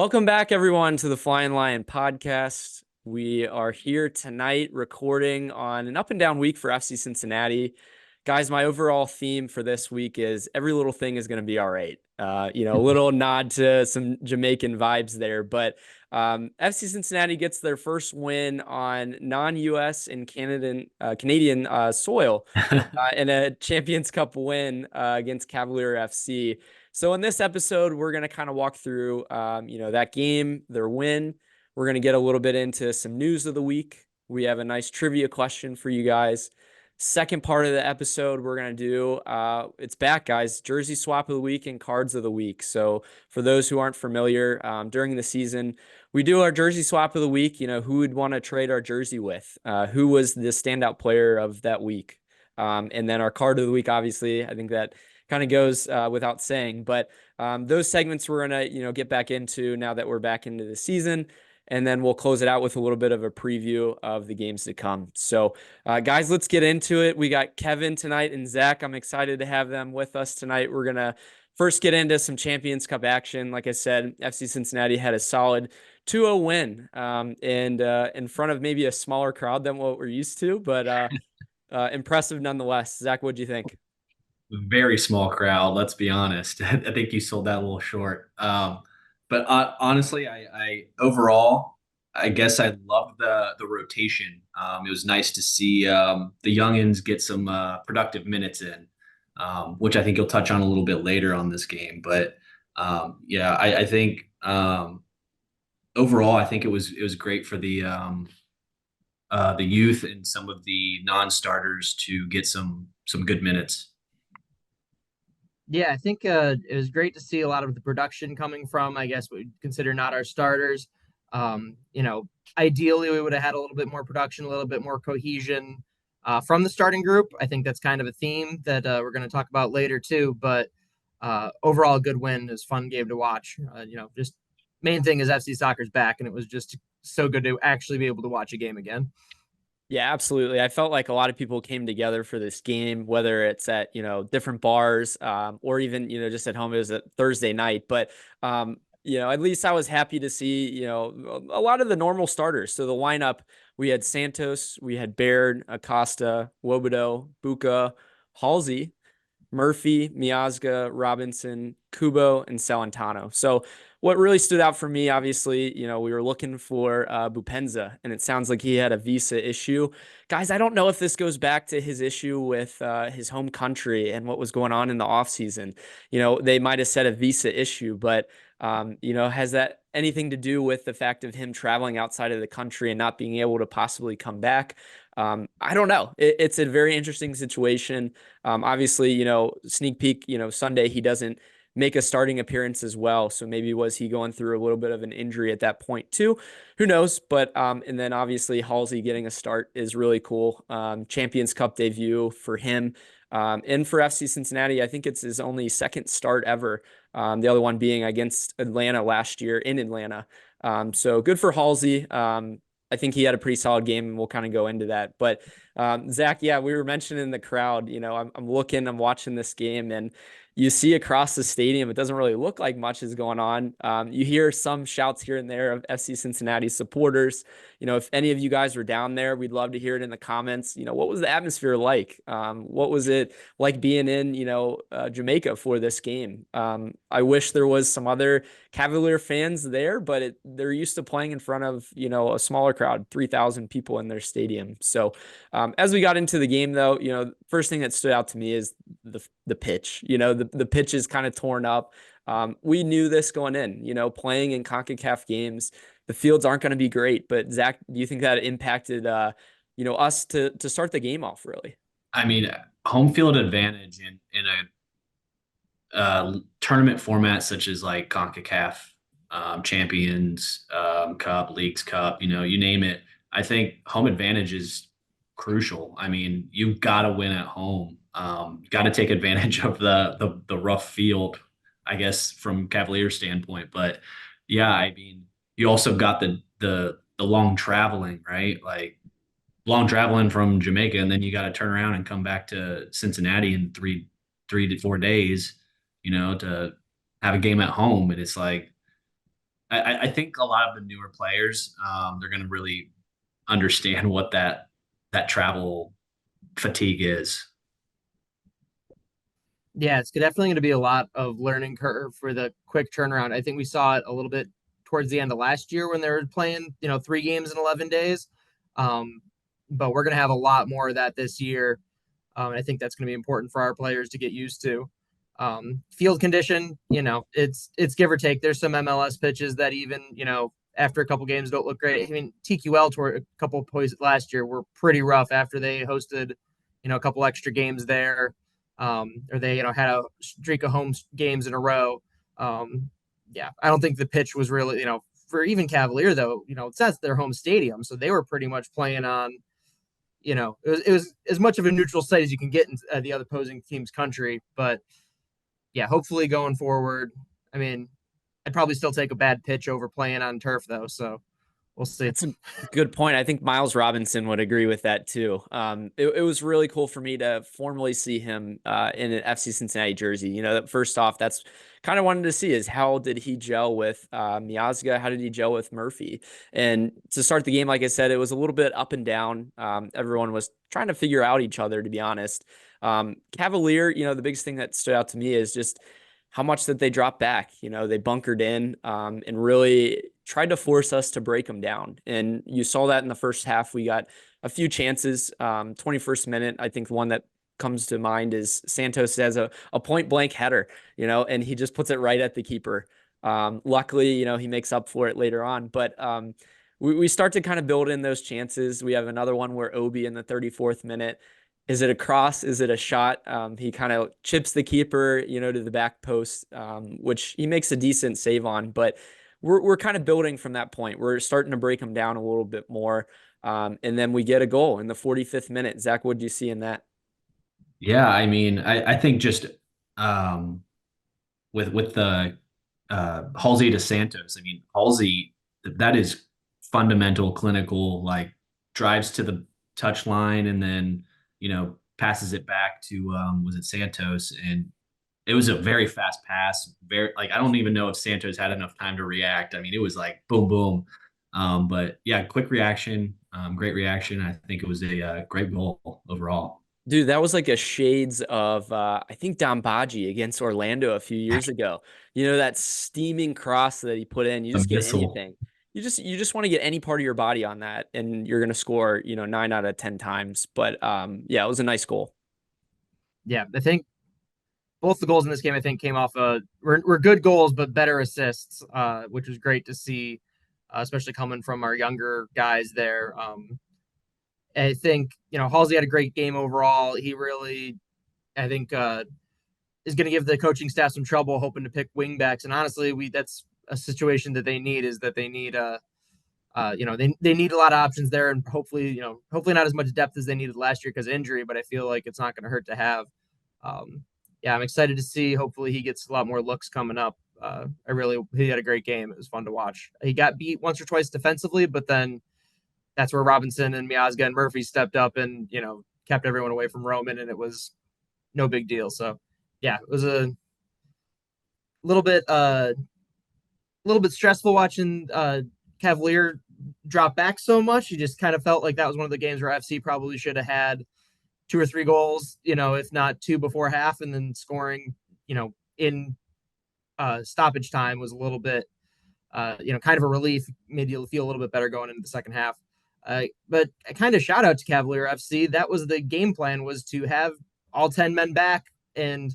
Welcome back, everyone, to the Flyin Lion Podcast. We are here tonight recording on an up and down week for FC Cincinnati. Guys, my overall theme for this week is every little thing is going to be all right. A little nod to some Jamaican vibes there, but FC Cincinnati gets their first win on non-US and Canadian soil in a Champions Cup win against Cavalier FC. So in this episode, we're going to kind of walk through, that game, their win. We're going to get a little bit into some news of the week. We have a nice trivia question for you guys. Second part of the episode, we're going to do, it's back, guys, jersey swap of the week and cards of the week. So for those who aren't familiar, during the season, we do our jersey swap of the week. Who would want to trade our jersey with? Who was the standout player of that week? And then our card of the week, obviously, I think that kind of goes without saying, but those segments we're going to, get back into now that we're back into the season, and then we'll close it out with a little bit of a preview of the games to come. So guys, let's get into it. We got Kevin tonight and Zach. I'm excited to have them with us tonight. We're going to first get into some Champions Cup action. Like I said, FC Cincinnati had a solid 2-0 win and in front of maybe a smaller crowd than what we're used to, but impressive nonetheless. Zach, what'd you think? Very small crowd, let's be honest. I think you sold that a little short. But honestly, I overall, I guess I love the rotation. It was nice to see the youngins get some productive minutes in, which I think you'll touch on a little bit later on this game. But I think overall, I think it was great for the youth and some of the non-starters to get some good minutes. Yeah, I think it was great to see a lot of the production coming from, I guess, what we'd consider not our starters. Ideally, we would have had a little bit more production, a little bit more cohesion from the starting group. I think that's kind of a theme that we're going to talk about later, too. But overall, a good win. It was a fun game to watch. Just main thing is FC Soccer's back, and it was just so good to actually be able to watch a game again. Yeah, absolutely. I felt like a lot of people came together for this game, whether it's at, different bars or even, just at home. It was a Thursday night, but, at least I was happy to see, a lot of the normal starters. So the lineup, we had Santos, we had Baird, Acosta, Wobodo, Buka, Halsey, Murphy, Miazga, Robinson, Kubo, and Celentano. So what really stood out for me, obviously, we were looking for Bupenza, and it sounds like he had a visa issue. Guys, I don't know if this goes back to his issue with his home country and what was going on in the offseason. They might have said a visa issue, but, has that anything to do with the fact of him traveling outside of the country and not being able to possibly come back? I don't know. It's a very interesting situation. Obviously, sneak peek, Sunday, he doesn't make a starting appearance as well. So maybe was he going through a little bit of an injury at that point too? Who knows? But and then obviously Halsey getting a start is really cool. Champions Cup debut for him. And for FC Cincinnati, I think it's his only second start ever. The other one being against Atlanta last year in Atlanta. So good for Halsey. I think he had a pretty solid game, and we'll kind of go into that. But Zach, yeah, we were mentioning the crowd. I'm watching this game, and you see across the stadium, it doesn't really look like much is going on. You hear some shouts here and there of FC Cincinnati supporters. If any of you guys were down there, we'd love to hear it in the comments. What was the atmosphere like? What was it like being in, Jamaica for this game? I wish there was some other Cavalier fans there, but they're used to playing in front of, a smaller crowd, 3,000 people in their stadium. So as we got into the game, though, first thing that stood out to me is the pitch. The pitch is kind of torn up. We knew this going in, playing in CONCACAF games, the fields aren't going to be great. But Zach, do you think that impacted, us to start the game off really? I mean, home field advantage in a tournament format such as like CONCACAF, Champions Cup, Leagues Cup, you name it. I think home advantage is crucial. I mean, you've got to win at home. Got to take advantage of the rough field, I guess, from Cavalier standpoint. But yeah, I mean, you also got the long traveling, right? Like long traveling from Jamaica, and then you got to turn around and come back to Cincinnati in three to 4 days, to have a game at home. And it's like, I think a lot of the newer players, they're going to really understand what that travel fatigue is. Yeah, it's definitely going to be a lot of learning curve for the quick turnaround. I think we saw it a little bit towards the end of last year when they were playing, 3 games in 11 days. Um, but we're going to have a lot more of that this year. I think that's going to be important for our players to get used to. Field condition, it's give or take. There's some MLS pitches that even, after a couple games don't look great. I mean, TQL toward a couple of points last year were pretty rough after they hosted, a couple extra games there. Or they, had a streak of home games in a row. Yeah, I don't think the pitch was really, for even Cavalier though, that's their home stadium, so they were pretty much playing on, it was as much of a neutral site as you can get in the other opposing team's country. But yeah, hopefully going forward, I mean, I'd probably still take a bad pitch over playing on turf though, so we'll see. That's a good point. I think Miles Robinson would agree with that too. It was really cool for me to formally see him in an FC Cincinnati jersey. First off, that's kind of wanted to see is how did he gel with Miazga? How did he gel with Murphy? And to start the game, like I said, it was a little bit up and down. Everyone was trying to figure out each other, to be honest. Cavalier, the biggest thing that stood out to me is just how much that they dropped back. They bunkered in and really tried to force us to break them down. And you saw that in the first half. We got a few chances. 21st minute, I think the one that comes to mind is Santos has a point blank header, and he just puts it right at the keeper. Luckily, he makes up for it later on. But we start to kind of build in those chances. We have another one where Obi in the 34th minute, is it a cross? Is it a shot? He kind of chips the keeper, to the back post, which he makes a decent save on. But we're kind of building from that point. We're starting to break them down a little bit more. And then we get a goal in the 45th minute. Zach, what do you see in that? Yeah, I mean, I think just with the Halsey to Santos. I mean, Halsey, that is fundamental, clinical, like drives to the touch line and then passes it back to was it Santos, and it was a very fast pass. Very like I don't even know if Santos had enough time to react. I mean, it was like boom, boom. But yeah, quick reaction, great reaction. I think it was a great goal overall. Dude, that was like a shades of I think Dambaji against Orlando a few years ago. That steaming cross that he put in. You A just get missile. anything. You just want to get any part of your body on that, and you're gonna score, 9 out of 10 times. But yeah, it was a nice goal. Yeah, I think both the goals in this game, I think, came off were good goals, but better assists, which was great to see, especially coming from our younger guys there. I think, Halsey had a great game overall. He really, I think, is going to give the coaching staff some trouble, hoping to pick wingbacks. And honestly, that's a situation that they need. Is that they need they need a lot of options there, and hopefully not as much depth as they needed last year because of injury. But I feel like it's not going to hurt to have. Yeah, I'm excited to see. Hopefully, he gets a lot more looks coming up. He had a great game. It was fun to watch. He got beat once or twice defensively, but then that's where Robinson and Miazga and Murphy stepped up and kept everyone away from Roman, and it was no big deal. So yeah, it was a little bit stressful watching Cavalier drop back so much. You just kind of felt like that was one of the games where FC probably should have had 2 or 3 goals, if not 2 before half, and then scoring, in stoppage time was a little bit, kind of a relief, made you feel a little bit better going into the second half. But a kind of shout out to Cavalier FC. That was the game plan, was to have all 10 men back. And,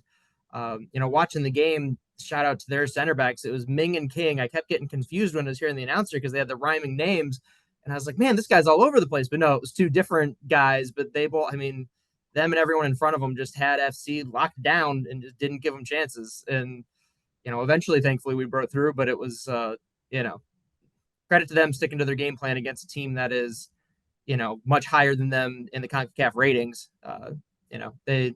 watching the game, shout out to their center backs. It was Ming and King. I kept getting confused when I was hearing the announcer because they had the rhyming names. And I was like, man, this guy's all over the place. But no, it was 2 different guys. But they both, them and everyone in front of them just had FC locked down and just didn't give them chances. And, eventually, thankfully, we broke through. But it was, credit to them sticking to their game plan against a team that is, much higher than them in the CONCACAF ratings. They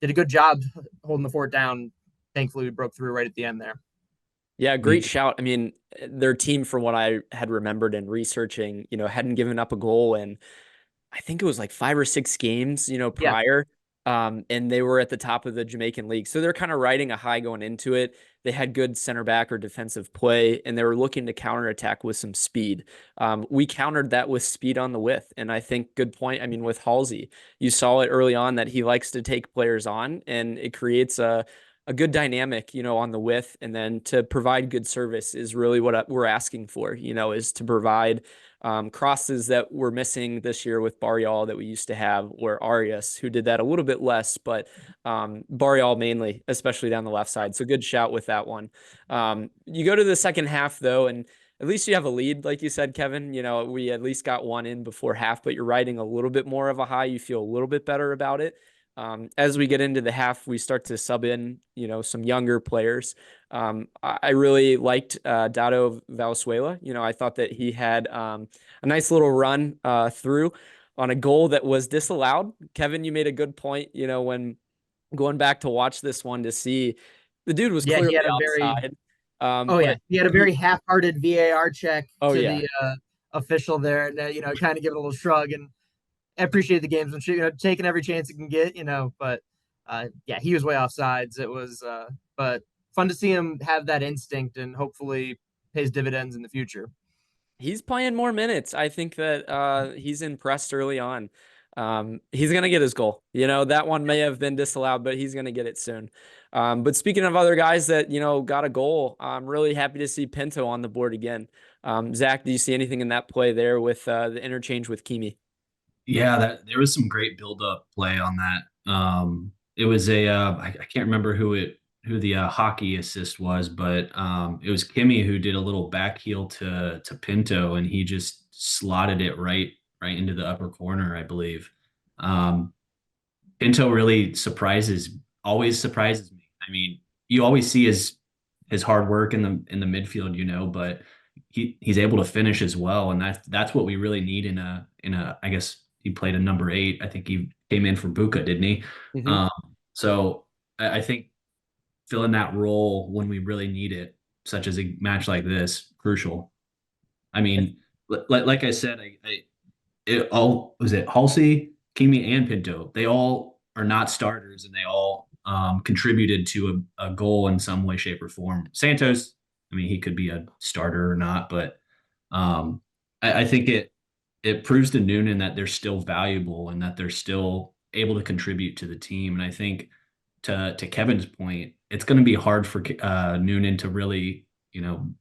did a good job holding the fort down. Thankfully, we broke through right at the end there. Yeah, great shout. Their team, from what I had remembered and researching, hadn't given up a goal in, I think it was like 5 or 6 games, prior. And they were at the top of the Jamaican league. So they're kind of riding a high going into it. They had good center back or defensive play, and they were looking to counterattack with some speed. We countered that with speed on the width. And I think good point. I mean, with Halsey, you saw it early on that he likes to take players on, and it creates a good dynamic, on the width. And then to provide good service is really what we're asking for, is to provide crosses that we're missing this year with Barrial that we used to have, or Arias, who did that a little bit less, but Barrial mainly, especially down the left side. So good shout with that one. You go to the second half, though, and at least you have a lead, like you said, Kevin. We at least got one in before half, but you're riding a little bit more of a high. You feel a little bit better about it. As we get into the half, we start to sub in, some younger players. I really liked Dado Valenzuela. I thought that he had a nice little run through on a goal that was disallowed. Kevin, you made a good point, when going back to watch this one to see the dude was clearly outside. He had a very half-hearted VAR check to yeah. the official there, and kind of give it a little shrug. And I appreciate the gamesmanship, taking every chance it can get, but he was way off sides. It was, but fun to see him have that instinct, and hopefully pays dividends in the future. He's playing more minutes. I think that he's impressed early on. He's going to get his goal. That one may have been disallowed, but he's going to get it soon. But speaking of other guys that, got a goal, I'm really happy to see Pinto on the board again. Zach, do you see anything in that play there with the interchange with Kimi? Yeah, there was some great build-up play on that. It was I can't remember who the hockey assist was, but it was Kimmy who did a little back heel to Pinto, and he just slotted it right into the upper corner, I believe. Pinto really always surprises me. I mean, you always see his hard work in the midfield, but he's able to finish as well, and that's what we really need in a I guess he played a number 8. I think he came in for Buca, didn't he? Mm-hmm. So I think filling that role when we really need it, such as a match like this, crucial. I mean, like I said, was it Halsey, Kimi, and Pinto? They all are not starters, and they all contributed to a goal in some way, shape, or form. Santos, I mean, he could be a starter or not, but I think it proves to Noonan that they're still valuable and that they're still able to contribute to the team. And I think to Kevin's point, it's going to be hard for Noonan to really,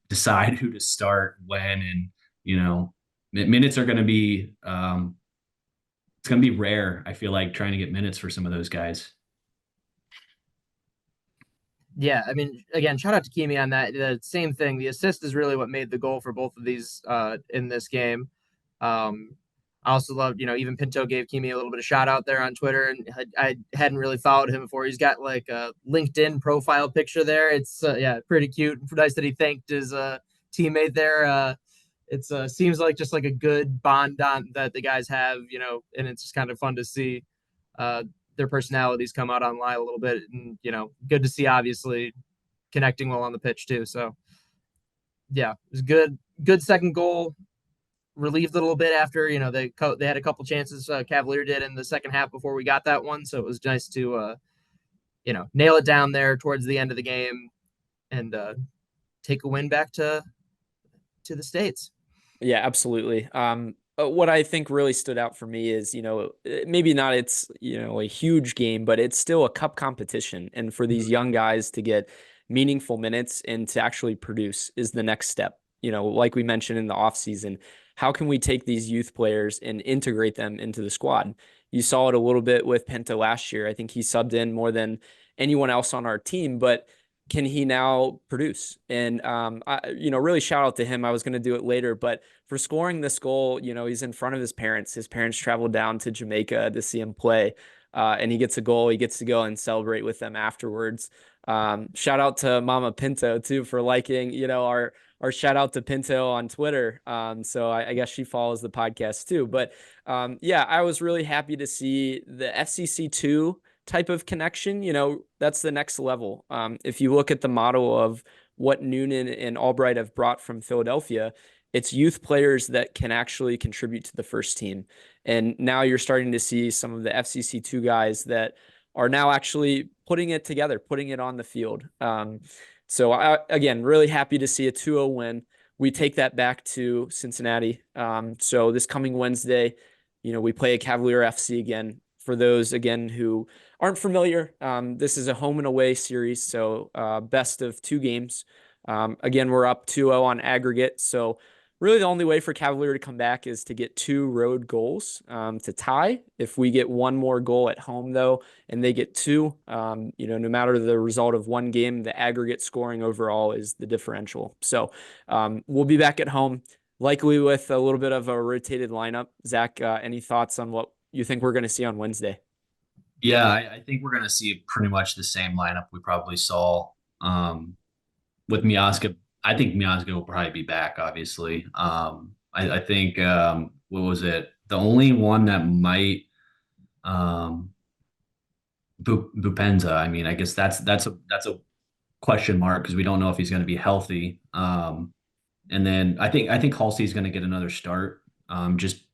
decide who to start when, and, minutes are going to be, it's going to be rare. I feel like trying to get minutes for some of those guys. Yeah, I mean, again, shout out to Kimi on that. The same thing. The assist is really what made the goal for both of these in this game. I also loved, even Pinto gave Kimi a little bit of shout out there on Twitter, and I hadn't really followed him before. He's got like a LinkedIn profile picture there. It's pretty cute. Nice that he thanked his teammate there. It seems like just like a good bond that the guys have, and it's just kind of fun to see their personalities come out online a little bit, and good to see obviously connecting well on the pitch too. So yeah, it was good second goal. Relieved a little bit after they had a couple chances Cavalier did in the second half before we got that one, so it was nice to nail it down there towards the end of the game and take a win back to the States. Yeah, absolutely. What I think really stood out for me is, maybe not it's, a huge game, but it's still a cup competition. And for these young guys to get meaningful minutes and to actually produce is the next step. Like we mentioned in the offseason, how can we take these youth players and integrate them into the squad? You saw it a little bit with Pinto last year. I think he subbed in more than anyone else on our team, but can he now produce? And, really shout out to him. I was going to do it later, but for scoring this goal, he's in front of his parents. His parents traveled down to Jamaica to see him play, and he gets a goal. He gets to go and celebrate with them afterwards. Shout out to Mama Pinto too for liking, our shout out to Pinto on Twitter. So I guess she follows the podcast too. But I was really happy to see the FCC2 type of connection. That's the next level. If you look at the model of what Noonan and Albright have brought from Philadelphia, it's youth players that can actually contribute to the first team. And now you're starting to see some of the FCC2 guys that are now actually putting it together, putting it on the field. So again, really happy to see a 2-0 win. We take that back to Cincinnati. So this coming Wednesday, we play a Cavalier FC again. For those, again, who aren't familiar, this is a home and away series, so best of 2 games. Again, we're up 2-0 on aggregate, so really the only way for Cavalier to come back is to get 2 road goals to tie. If we get 1 more goal at home, though, and they get 2, no matter the result of 1 game, the aggregate scoring overall is the differential. So we'll be back at home, likely with a little bit of a rotated lineup. Zach, any thoughts on what you think we're going to see on Wednesday? Yeah, I think we're going to see pretty much the same lineup we probably saw with Miazga. I think Miazga will probably be back, obviously. I think, what was it? The only one that might Bupenza. I mean, I guess that's a question mark because we don't know if he's going to be healthy. And then I think Halsey is going to get another start. Just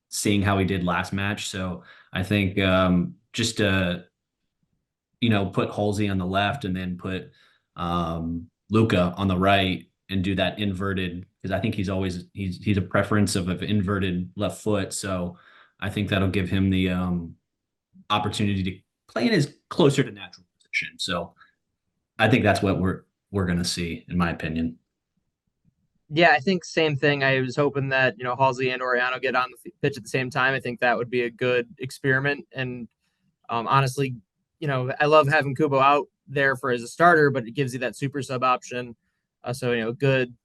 seeing how he did last match. So I think just to put Halsey on the left and then put Luca on the right and do that inverted, because I think he's a preference of an inverted left foot. So I think that'll give him the opportunity to play in his closer to natural position. So I think that's what we're going to see, in my opinion. Yeah, I think same thing. I was hoping that, Halsey and Oriano get on the pitch at the same time. I think that would be a good experiment. And honestly, I love having Kubo out there as a starter, but it gives you that super sub option. So, good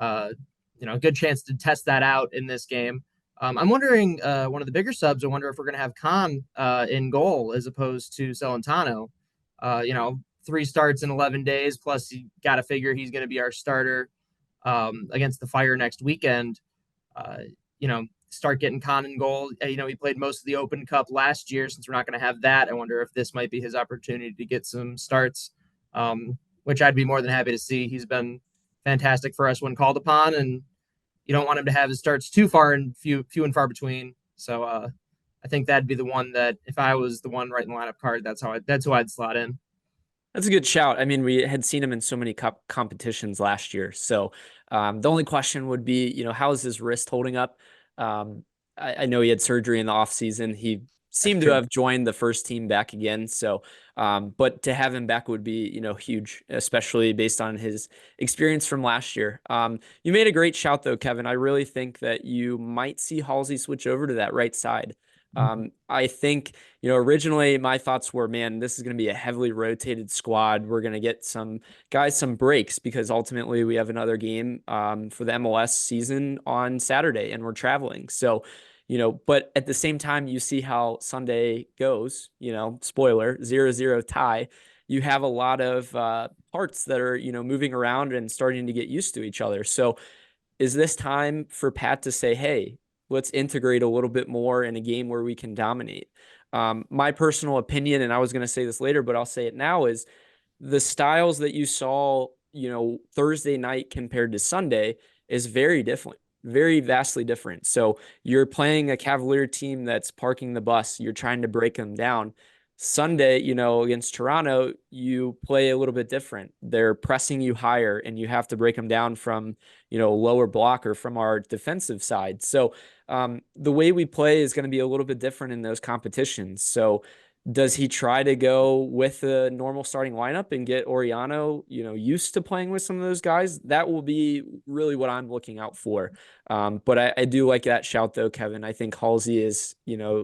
chance to test that out in this game. I'm wondering, one of the bigger subs, I wonder if we're going to have Khan in goal as opposed to Celentano. 3 starts in 11 days, plus you got to figure he's going to be our starter against the Fire next weekend. Start getting Khan in goal. He played most of the Open Cup last year. Since we're not going to have that, I wonder if this might be his opportunity to get some starts, which I'd be more than happy to see. He's been fantastic for us when called upon, and you don't want him to have his starts too far and few and far between. So I think that'd be the one that, if I was the one writing the lineup card, that's who I'd slot in. That's a good shout. I mean, we had seen him in so many cup competitions last year. So the only question would be, how is his wrist holding up? I know he had surgery in the off season. He seemed to have joined the first team back again. So, but to have him back would be, huge, especially based on his experience from last year. You made a great shout though, Kevin. I really think that you might see Halsey switch over to that right side. I think, originally my thoughts were, man, this is going to be a heavily rotated squad. We're going to get some guys some breaks because ultimately we have another game for the MLS season on Saturday and we're traveling. So, but at the same time, you see how Sunday goes, spoiler, 0-0 tie. You have a lot of parts that are, moving around and starting to get used to each other. So is this time for Pat to say, hey, let's integrate a little bit more in a game where we can dominate? My personal opinion, and I was going to say this later, but I'll say it now, is the styles that you saw, Thursday night compared to Sunday is very different, very vastly different. So you're playing a Cavalier team that's parking the bus. You're trying to break them down. Sunday, against Toronto, you play a little bit different. They're pressing you higher and you have to break them down from, lower block or from our defensive side. So the way we play is going to be a little bit different in those competitions. So does he try to go with a normal starting lineup and get Oriano, used to playing with some of those guys? That will be really what I'm looking out for. But I do like that shout though, Kevin. I think Halsey is,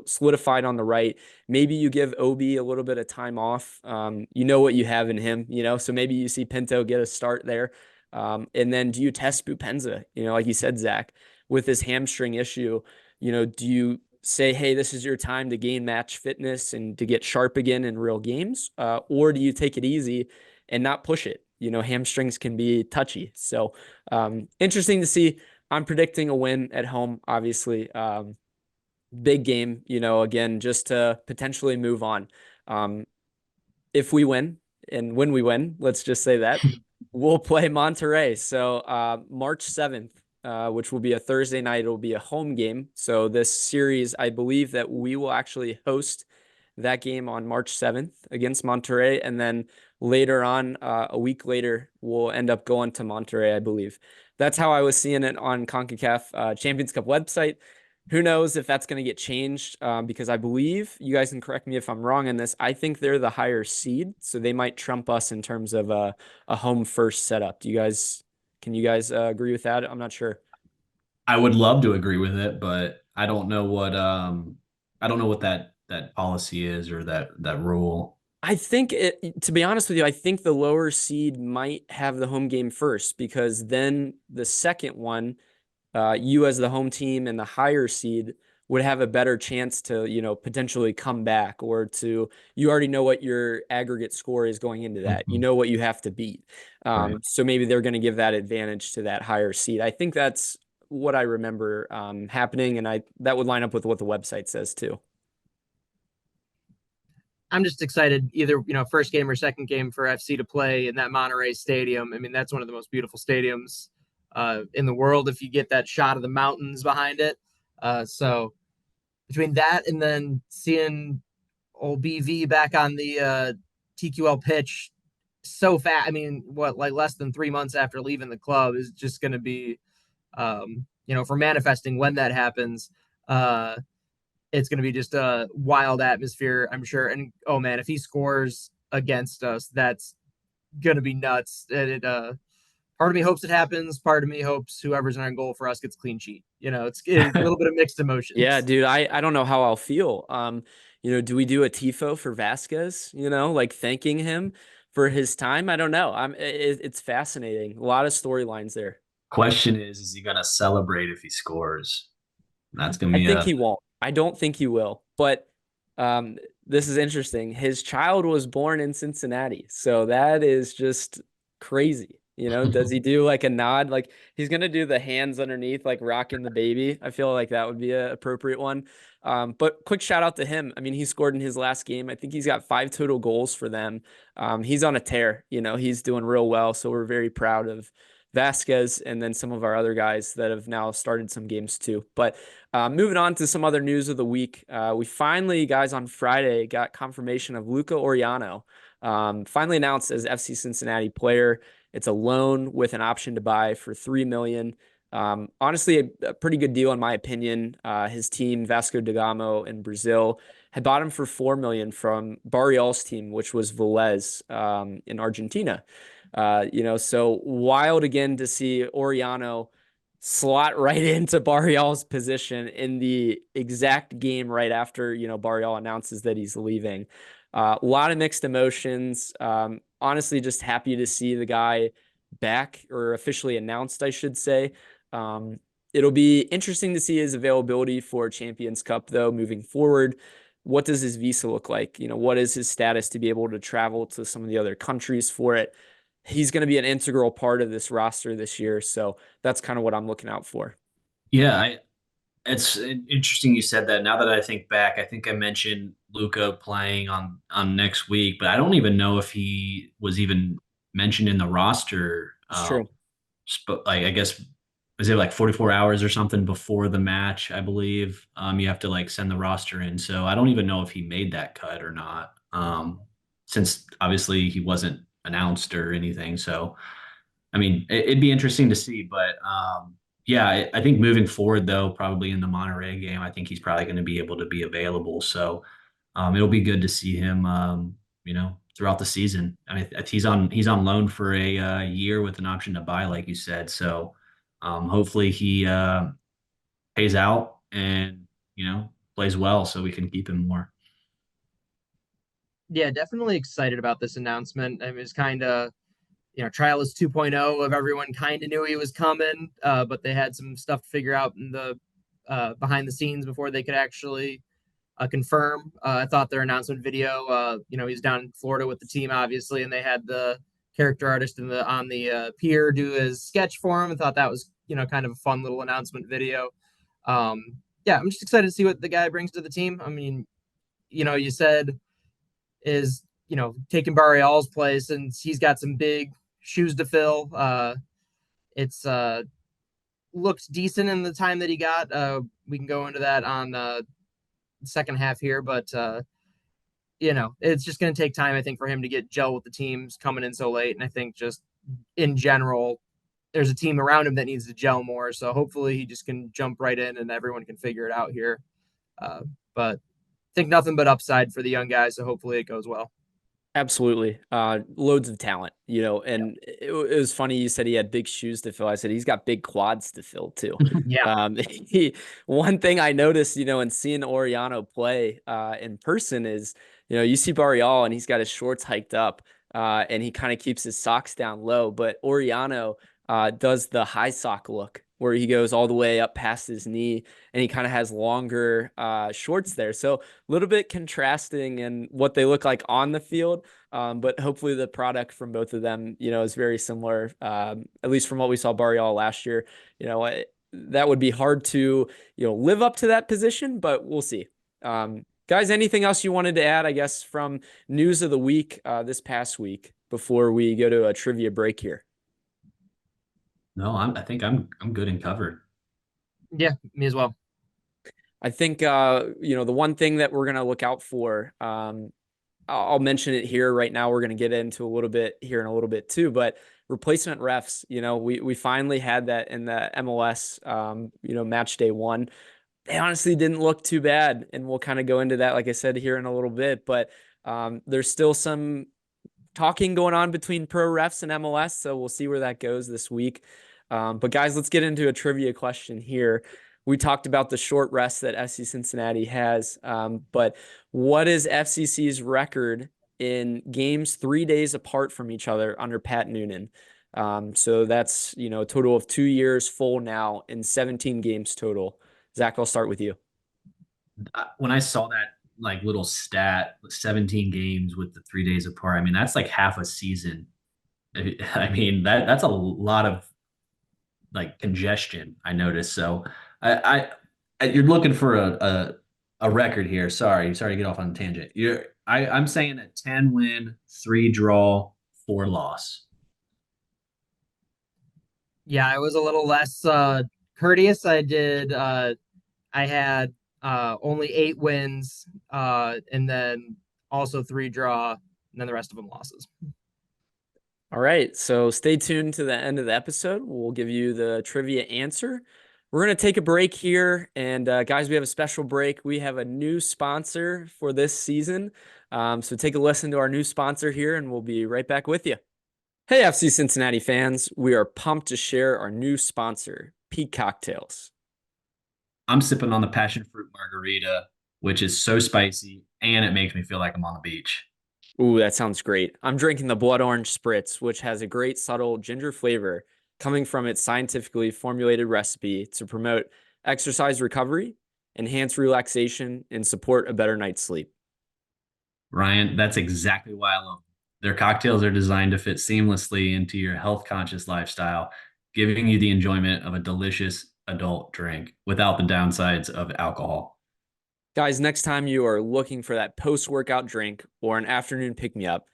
solidified on the right. Maybe you give Obi a little bit of time off. What you have in him, so maybe you see Pinto get a start there. And then do you test Bupenza, like you said, Zach, with this hamstring issue, do you say, hey, this is your time to gain match fitness and to get sharp again in real games? Or do you take it easy and not push it? Hamstrings can be touchy. So interesting to see. I'm predicting a win at home, obviously. Big game, again, just to potentially move on. If we win, and when we win, let's just say that, we'll play Monterrey. So March 7th, which will be a Thursday night. It'll be a home game. So this series, I believe that we will actually host that game on March 7th against Monterrey. And then later on, a week later, we'll end up going to Monterrey, I believe. That's how I was seeing it on CONCACAF Champions Cup website. Who knows if that's going to get changed, because I believe, you guys can correct me if I'm wrong in this, I think they're the higher seed, so they might trump us in terms of a home first setup. Can you guys agree with that? I'm not sure. I would love to agree with it, but I don't know what that policy is or that rule. I think to be honest with you, I think the lower seed might have the home game first, because then the second one, you as the home team and the higher seed would have a better chance to, potentially come back, or you already know what your aggregate score is going into that. You know what you have to beat. Right. So maybe they're going to give that advantage to that higher seed. I think that's what I remember happening, and that would line up with what the website says too. I'm just excited either, first game or second game for FC to play in that Monterey stadium. I mean, that's one of the most beautiful stadiums in the world if you get that shot of the mountains behind it. So between that and then seeing old BV back on the TQL pitch so fast, I mean, less than 3 months after leaving the club is just going to be, for manifesting when that happens. It's going to be just a wild atmosphere, I'm sure. And, oh, man, if he scores against us, that's going to be nuts. Part of me hopes it happens. Part of me hopes whoever's in our goal for us gets clean sheet. It's a little bit of mixed emotions. Yeah, dude, I don't know how I'll feel. Do we do a tifo for Vasquez, like thanking him for his time? I don't know. It's fascinating. A lot of storylines there. Question is he gonna celebrate if he scores? That's gonna I be think he won't. I don't think he will. But this is interesting. His child was born in Cincinnati, so that is just crazy. Does he do like a nod? Like he's gonna do the hands underneath, like rocking the baby. I feel like that would be an appropriate one. But quick shout out to him. I mean, he scored in his last game. I think he's got 5 total goals for them. He's on a tear. He's doing real well. So we're very proud of Vasquez and then some of our other guys that have now started some games too. But moving on to some other news of the week, we finally, guys, on Friday got confirmation of Luca Oriano, finally announced as FC Cincinnati player. It's a loan with an option to buy for $3 million. Honestly, a pretty good deal in my opinion. His team, Vasco da Gama in Brazil, had bought him for $4 million from Barrial's team, which was Velez in Argentina. So wild again to see Oriano slot right into Barrial's position in the exact game right after, Barrial announces that he's leaving. A lot of mixed emotions. Honestly, just happy to see the guy back, or officially announced, I should say. It'll be interesting to see his availability for Champions Cup, though, moving forward. What does his visa look like? What is his status to be able to travel to some of the other countries for it? He's going to be an integral part of this roster this year. So that's kind of what I'm looking out for. Yeah, it's interesting you said that. Now that I think back, I think I mentioned Luca playing on next week, but I don't even know if he was even mentioned in the roster. It's true. I guess, was it like 44 hours or something before the match, I believe. You have to like send the roster in. So I don't even know if he made that cut or not. Since obviously he wasn't announced or anything. So, I mean, it'd be interesting to see, but yeah, I think moving forward though, probably in the Monterey game, I think he's probably going to be able to be available. So it'll be good to see him, throughout the season. I mean, he's on loan for a year with an option to buy, like you said. So hopefully he pays out and plays well, so we can keep him more. Yeah, definitely excited about this announcement. I mean, it's kind of, trial is 2.0 of everyone kind of knew he was coming, but they had some stuff to figure out in the behind the scenes before they could actually confirm. I thought their announcement video, he's down in Florida with the team, obviously, and they had the character artist on the pier do his sketch for him. I thought that was, kind of a fun little announcement video. Yeah, I'm just excited to see what the guy brings to the team. I mean, you said is, taking Barrial's place, and he's got some big shoes to fill. It's looked decent in the time that he got. We can go into that on the second half here, but it's just going to take time, I think, for him to get gel with the teams coming in so late. And I think just in general, there's a team around him that needs to gel more. So hopefully he just can jump right in and everyone can figure it out here. But I think nothing but upside for the young guys. So hopefully it goes well. Absolutely. Loads of talent, and it was funny. You said he had big shoes to fill. I said, he's got big quads to fill too. Yeah. One thing I noticed, in seeing Oriano play, in person is, you see Barrial and he's got his shorts hiked up, and he kind of keeps his socks down low, but Oriano, does the high sock look where he goes all the way up past his knee and he kind of has longer, shorts there. So a little bit contrasting in what they look like on the field. But hopefully the product from both of them, is very similar. At least from what we saw Barrial last year, that would be hard to, live up to that position, but we'll see. Guys, anything else you wanted to add, I guess, from news of the week, this past week before we go to a trivia break here? No, I think I'm good and covered. Yeah, me as well. I think, the one thing that we're going to look out for, I'll mention it here right now. We're going to get into a little bit here in a little bit too, but replacement refs, we finally had that in the MLS, match day 1. They honestly didn't look too bad. And we'll kind of go into that, like I said, here in a little bit, but there's still some talking going on between pro refs and MLS. So we'll see where that goes this week. But guys, let's get into a trivia question here. We talked about the short rest that FC Cincinnati has, but what is FCC's record in games 3 days apart from each other under Pat Noonan? So that's, a total of 2 years full now in 17 games total. Zach, I'll start with you. When I saw that little stat, 17 games with the 3 days apart, I mean, that's like half a season. I mean, that's a lot of congestion, I noticed. So you're looking for a record here. Sorry to get off on a tangent. I'm saying a 10 win, 3 draw, 4 loss. Yeah, I was a little less courteous. I had only 8 wins, and then also 3 draw, and then the rest of them losses. All right, so stay tuned to the end of the episode. We'll give you the trivia answer. We're going to take a break here, and guys, we have a special break. We have a new sponsor for this season, so take a listen to our new sponsor here, and we'll be right back with you. Hey, FC Cincinnati fans, we are pumped to share our new sponsor, Peak Cocktails. I'm sipping on the passion fruit margarita, which is so spicy, and it makes me feel like I'm on the beach. Ooh, that sounds great. I'm drinking the Blood Orange Spritz, which has a great subtle ginger flavor coming from its scientifically formulated recipe to promote exercise recovery, enhance relaxation, and support a better night's sleep. Ryan, that's exactly why I love them. Their cocktails are designed to fit seamlessly into your health-conscious lifestyle, giving you the enjoyment of a delicious adult drink without the downsides of alcohol. Guys, next time you are looking for that post-workout drink or an afternoon pick-me-up,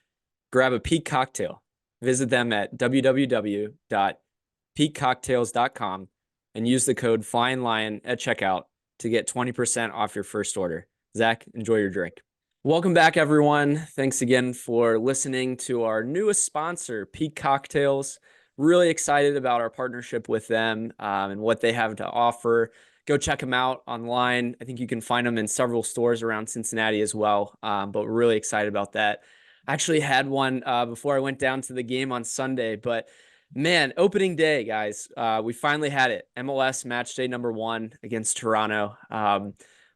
grab a Peak Cocktail. Visit them at www.peakcocktails.com and use the code Flyin Lion at checkout to get 20% off your first order. Zach, enjoy your drink. Welcome back, everyone. Thanks again for listening to our newest sponsor, Peak Cocktails. Really excited about our partnership with them and what they have to offer. Go check them out online. I think you can find them in several stores around Cincinnati as well, but we're really excited about that. I actually had one before I went down to the game on Sunday, but man, opening day, guys, we finally had it. MLS match day number 1 against Toronto. A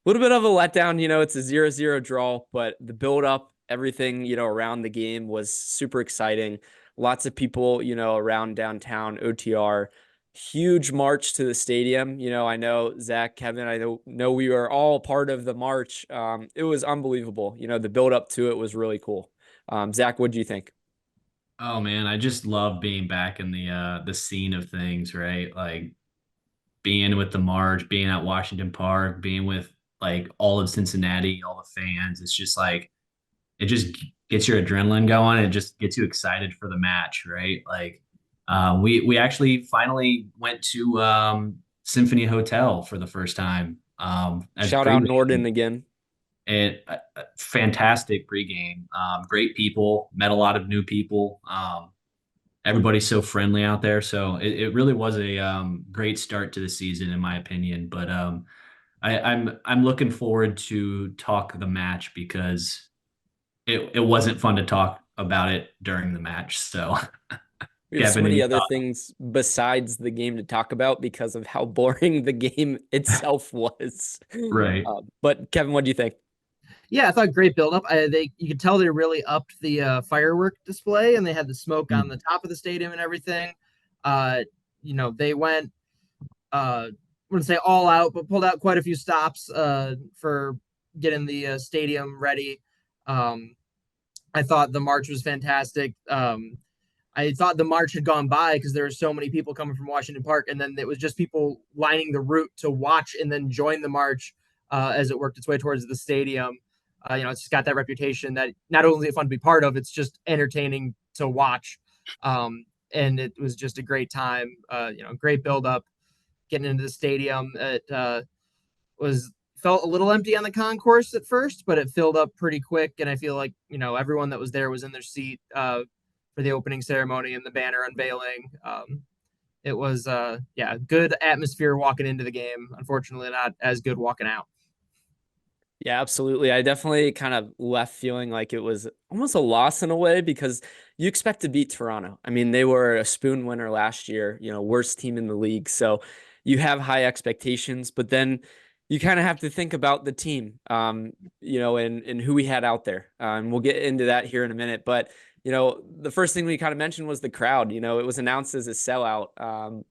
little bit of a letdown, it's a 0-0 draw, but the build up, everything, around the game was super exciting. Lots of people, around downtown OTR. Huge march to the stadium. I know Zach, Kevin, I know we were all part of the march. It was unbelievable. The build up to it was really cool. Zach, what do you think? Oh man, I just love being back in the scene of things, right? Like being with the march, being at Washington Park, being with all of Cincinnati, all the fans. It's just it just gets your adrenaline going. It just gets you excited for the match, right? We actually finally went to Symphony Hotel for the first time as Shout out Norden pregame. again. And fantastic pregame. Great people. Met a lot of new people. Everybody's so friendly out there. So it really was a great start to the season, in my opinion. But I'm looking forward to talk the match because it wasn't fun to talk about it during the match. So We have so Kevin, many any other things besides the game to talk about because of how boring the game itself was. right? But Kevin, what do you think? Yeah, I thought great buildup. You could tell they really upped the firework display, and they had the smoke on the top of the stadium and everything. They went I wouldn't say all out, but pulled out quite a few stops for getting the stadium ready. I thought the march was fantastic. I thought the march had gone by because there were so many people coming from Washington Park, and then it was just people lining the route to watch and then join the march as it worked its way towards the stadium. It's just got that reputation that not only is it fun to be part of, it's just entertaining to watch. And it was just a great time. Great build up getting into the stadium. It felt a little empty on the concourse at first, but it filled up pretty quick. And I feel like everyone that was there was in their seat for the opening ceremony and the banner unveiling. It was good atmosphere walking into the game. Unfortunately, not as good walking out. Yeah, absolutely. I definitely kind of left feeling like it was almost a loss in a way because you expect to beat Toronto. I mean, they were a spoon winner last year, worst team in the league. So you have high expectations, but then you kind of have to think about the team, and who we had out there. And we'll get into that here in a minute. But, the first thing we kind of mentioned was the crowd. It was announced as a sellout,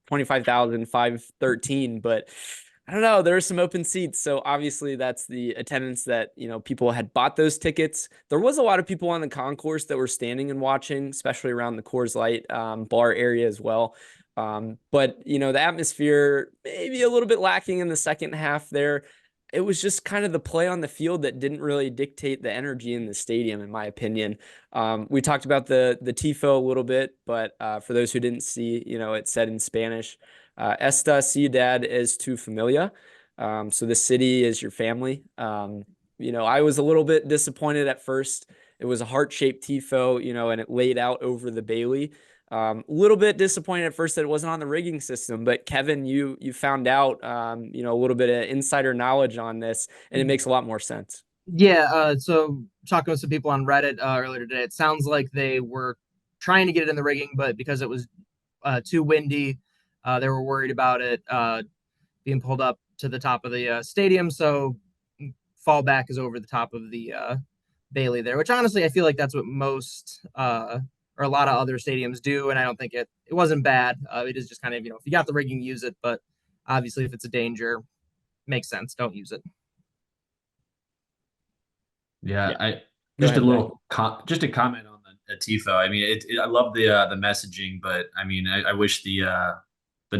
25,513, but I don't know. There are some open seats. So obviously that's the attendance that, people had bought those tickets. There was a lot of people on the concourse that were standing and watching, especially around the Coors Light bar area as well. But, the atmosphere maybe a little bit lacking in the second half there. It was just kind of the play on the field that didn't really dictate the energy in the stadium, in my opinion. We talked about the TIFO a little bit, but for those who didn't see, it said in Spanish, Esta ciudad es tu familia. So the city is your family. I was a little bit disappointed at first. It was a heart-shaped tifo, and it laid out over the Bailey. A little bit disappointed at first that it wasn't on the rigging system, but Kevin, you found out, a little bit of insider knowledge on this, and it makes a lot more sense. Yeah. So talking with some people on Reddit earlier today, it sounds like they were trying to get it in the rigging, but because it was too windy, they were worried about it being pulled up to the top of the stadium. So fallback is over the top of the Bailey there, which honestly, I feel like that's what most or a lot of other stadiums do. And I don't think it wasn't bad. It is just kind of, if you got the rigging, use it. But obviously, if it's a danger, makes sense. Don't use it. Yeah, Yeah. just a comment on the TIFO. I mean, I love the messaging, but I mean, I wish the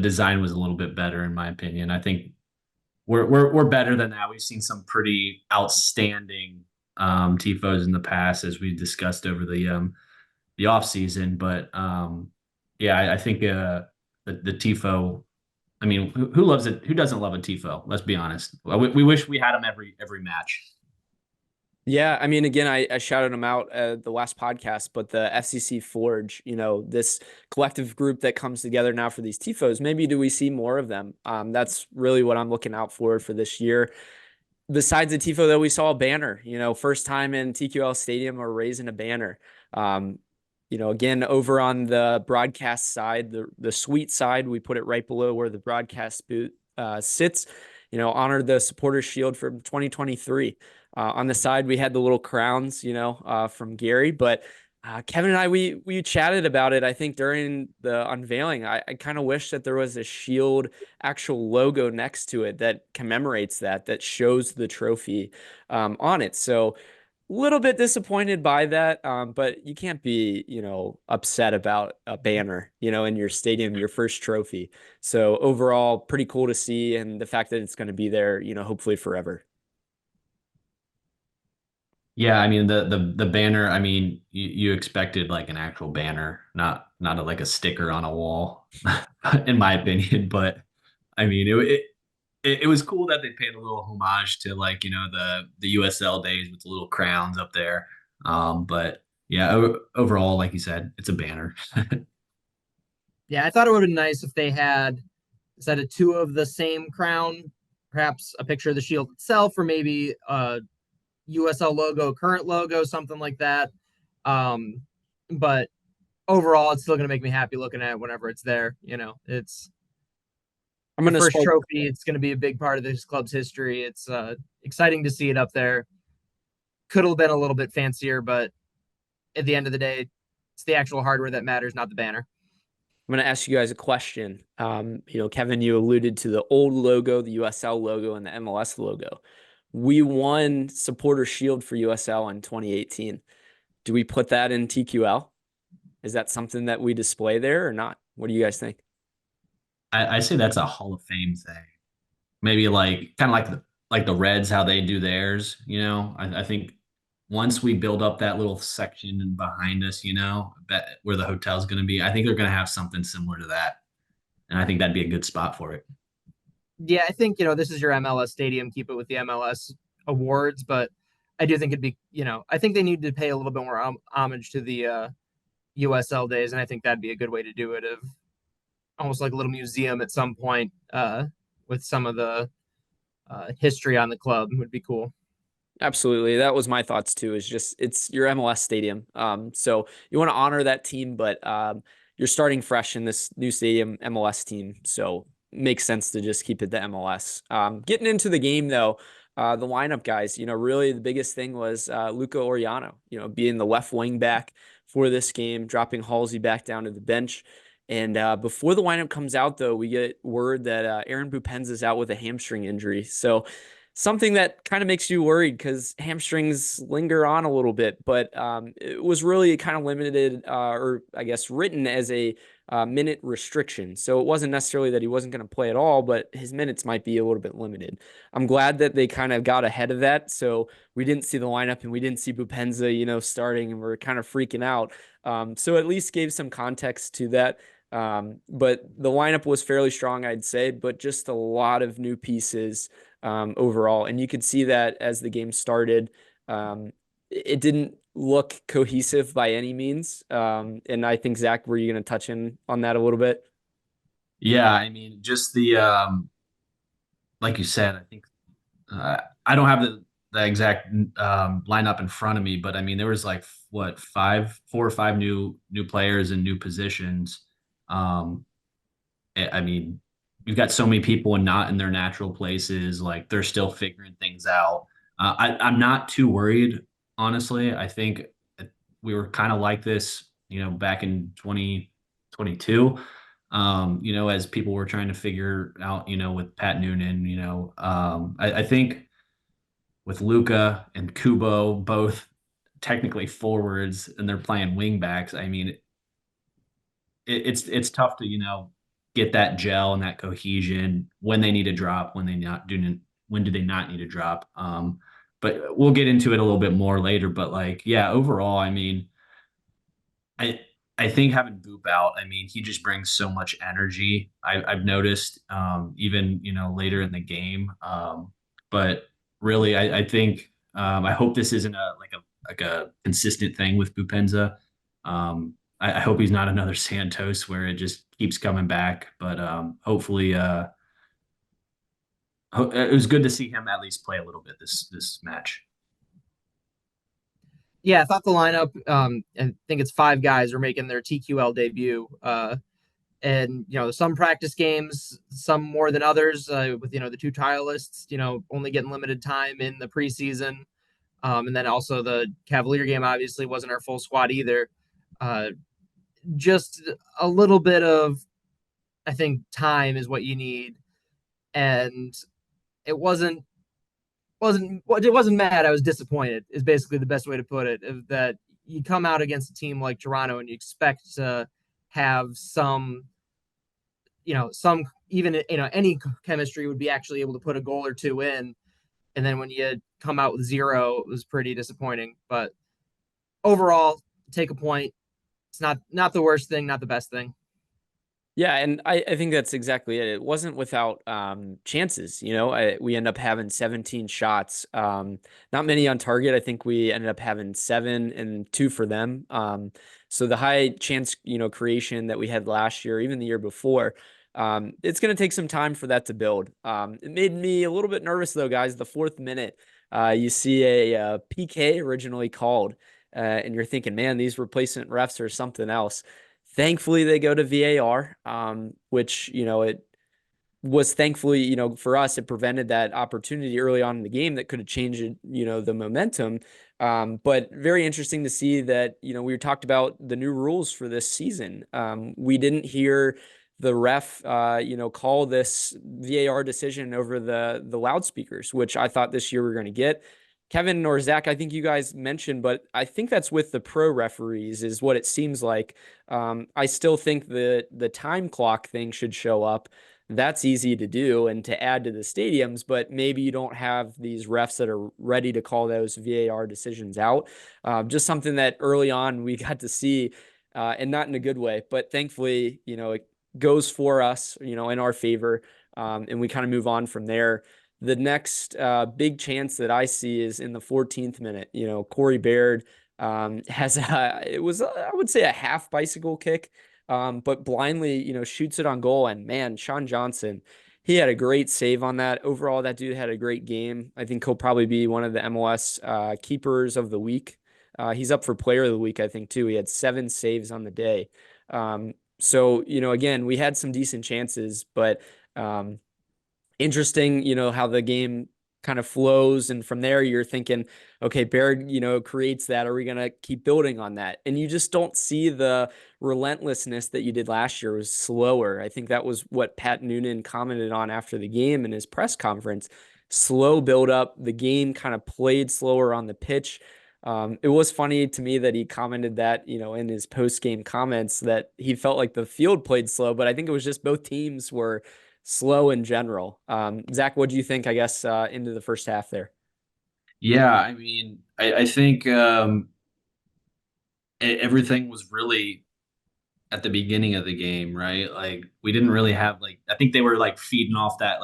design was a little bit better, in my opinion. I think we're better than that. We've seen some pretty outstanding TIFOs in the past, as we discussed over the off season. But I think the TIFO. I mean, who loves it? Who doesn't love a TIFO? Let's be honest. We wish we had them every match. Yeah, I mean, again, I shouted them out the last podcast, but the FCC Forge, this collective group that comes together now for these TIFOs, maybe do we see more of them? That's really what I'm looking out for this year. Besides the TIFO, though, we saw a banner, first time in TQL Stadium or raising a banner. Again, over on the broadcast side, the suite side, we put it right below where the broadcast booth sits, honored the Supporters Shield from 2023. On the side, we had the little crowns, from Gary. But Kevin and I, we chatted about it, I think, during the unveiling. I kind of wish that there was a Shield actual logo next to it that commemorates that shows the trophy on it. So a little bit disappointed by that, but you can't be, upset about a banner, in your stadium, your first trophy. So overall, pretty cool to see. And the fact that it's going to be there, hopefully forever. Yeah, I mean the banner. I mean, you expected like an actual banner, not like a sticker on a wall, in my opinion. But I mean, it was cool that they paid a little homage to, like, the USL days with the little crowns up there. But yeah, overall, like you said, it's a banner. Yeah, I thought it would have been nice if they had instead of two of the same crown, perhaps a picture of the shield itself, or maybe a USL logo, current logo, something like that. But overall, it's still going to make me happy looking at it whenever it's there. It's I'm the going to first start. trophy. It's going to be a big part of this club's history. It's exciting to see it up there. Could have been a little bit fancier, but at the end of the day, it's the actual hardware that matters, not the banner. I'm going to ask you guys a question. Kevin, you alluded to the old logo, the USL logo, and the MLS logo. We won Supporter Shield for USL in 2018. Do we put that in TQL? Is that something that we display there or not? What do you guys think? I say that's a Hall of Fame thing. Maybe like kind of like the Reds, how they do theirs. I think once we build up that little section behind us, where the hotel's going to be, I think they're going to have something similar to that, and I think that'd be a good spot for it. Yeah, I think, this is your MLS stadium. Keep it with the MLS awards, but I do think it'd be, I think they need to pay a little bit more homage to the USL days, and I think that'd be a good way to do it, of almost like a little museum at some point with some of the history on the club would be cool. Absolutely. That was my thoughts too, is just it's your MLS stadium. So you want to honor that team, but you're starting fresh in this new stadium MLS team. So makes sense to just keep it the MLS. Getting into the game though, the lineup guys, really the biggest thing was Luca Oriano, being the left wing back for this game, dropping Halsey back down to the bench. And before the lineup comes out, though, we get word that Aaron Bupenza is out with a hamstring injury. So something that kind of makes you worried because hamstrings linger on a little bit. But it was really kind of limited, or I guess written as a minute restriction. So it wasn't necessarily that he wasn't going to play at all, but his minutes might be a little bit limited. I'm glad that they kind of got ahead of that. So we didn't see the lineup and we didn't see Bupenza, starting, and we're kind of freaking out. So at least gave some context to that. But the lineup was fairly strong, I'd say, but just a lot of new pieces overall. And you could see that as the game started. It didn't look cohesive by any means. And I think, Zach, were you going to touch in on that a little bit? Yeah, I mean, just the like you said, I think I don't have the exact lineup in front of me, but I mean, there was like what 4 or 5 new players in new positions. I mean, you've got so many people and not in their natural places. Like they're still figuring things out. I'm not too worried, honestly. I think we were kind of like this, back in 2022. As people were trying to figure out, with Pat Noonan, I think with Luca and Kubo, both technically forwards, and they're playing wing backs. I mean, it's tough to get that gel and that cohesion when they need to drop, when do they not need to drop. But we'll get into it a little bit more later. But like, yeah, overall, I mean, I I think having Boop out, I mean, he just brings so much energy. I've noticed, even later in the game. But really, I think I hope this isn't a consistent thing with Bupenza. I hope he's not another Santos where it just keeps coming back. But hopefully, it was good to see him at least play a little bit this match. Yeah, I thought the lineup, I think it's 5 guys are making their TQL debut. And, some practice games, some more than others, with, the 2 trialists, only getting limited time in the preseason. And then also the Cavalier game obviously wasn't our full squad either. Just a little bit of, I think, time is what you need. And it wasn't mad. I was disappointed is basically the best way to put it. That you come out against a team like Toronto and you expect to have some even any chemistry would be actually able to put a goal or 2 in, and then when you come out with 0, it was pretty disappointing. But overall, take a point. it's not the worst thing, not the best thing. Yeah, and I think that's exactly it. It wasn't without chances. We end up having 17 shots, not many on target. I think we ended up having 7 and 2 for them. So the high chance, creation that we had last year, even the year before, it's going to take some time for that to build. It made me a little bit nervous though, guys. The 4th minute, you see a PK originally called, and you're thinking, man, these replacement refs are something else. Thankfully, they go to VAR, which, it was thankfully, for us, it prevented that opportunity early on in the game that could have changed, the momentum. But very interesting to see that, we talked about the new rules for this season. We didn't hear the ref, call this VAR decision over the loudspeakers, which I thought this year we were going to get. Kevin or Zach, I think you guys mentioned, but I think that's with the pro referees is what it seems like. I still think the time clock thing should show up. That's easy to do and to add to the stadiums, but maybe you don't have these refs that are ready to call those VAR decisions out. Just something that early on we got to see, and not in a good way, but thankfully, it goes for us, in our favor, and we kind of move on from there. The next big chance that I see is in the 14th minute. Corey Baird has I would say a half bicycle kick, but blindly, shoots it on goal. And man, Sean Johnson, he had a great save on that. Overall, that dude had a great game. I think he'll probably be one of the MLS keepers of the week. He's up for player of the week, I think, too. He had 7 saves on the day. So, again, we had some decent chances, but interesting, how the game kind of flows. And from there, you're thinking, okay, Baird, creates that. Are we going to keep building on that? And you just don't see the relentlessness that you did last year. It was slower. I think that was what Pat Noonan commented on after the game in his press conference. Slow build up. The game kind of played slower on the pitch. It was funny to me that he commented that, in his post-game comments that he felt like the field played slow, but I think it was just both teams were slow in general. Zach, what do you think, I guess, into the first half there? Yeah, I mean, I think everything was really at the beginning of the game, right? Like we didn't really have I think they were like feeding off that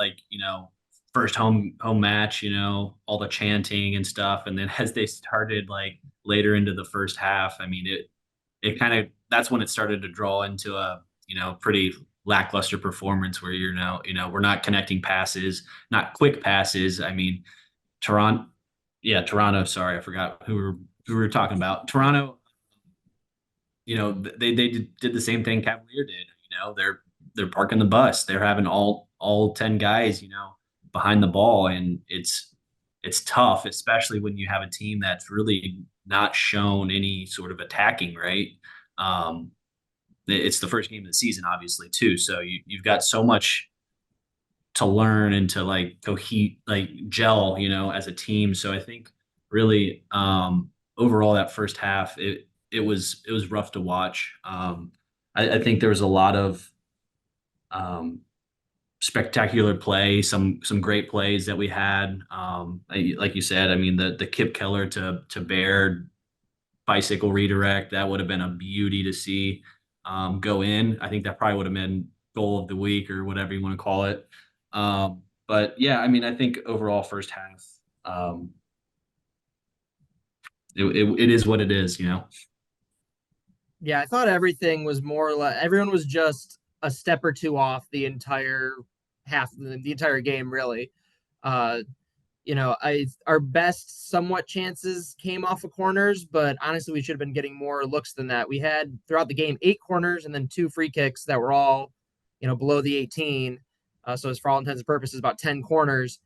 first home match, all the chanting and stuff. And then as they started later into the first half, I mean it kind of that's when it started to draw into a, pretty lackluster performance where we're not connecting passes, not quick passes. I mean, Toronto, sorry, I forgot who we were talking about. Toronto, they did the same thing Cavalier did. They're parking the bus. They're having all 10 guys, behind the ball, and it's tough, especially when you have a team that's really not shown any sort of attacking, right? It's the first game of the season, obviously, too. So you've got so much to learn and to gel, as a team. So I think really overall that first half, it was rough to watch. I think there was a lot of spectacular play, some great plays that we had. Like you said, I mean the Kipp Keller to Baird bicycle redirect, that would have been a beauty to see go in. I think that probably would have been goal of the week or whatever you want to call it. But yeah, I mean, I think overall first half, it is what it is, Yeah, I thought everything was more or less, everyone was just a step or two off the entire half, the entire game, really. Our best somewhat chances came off of corners, but honestly, we should have been getting more looks than that. We had throughout the game 8 corners and then 2 free kicks that were all, below the 18. So it's for all intents and purposes about 10 corners.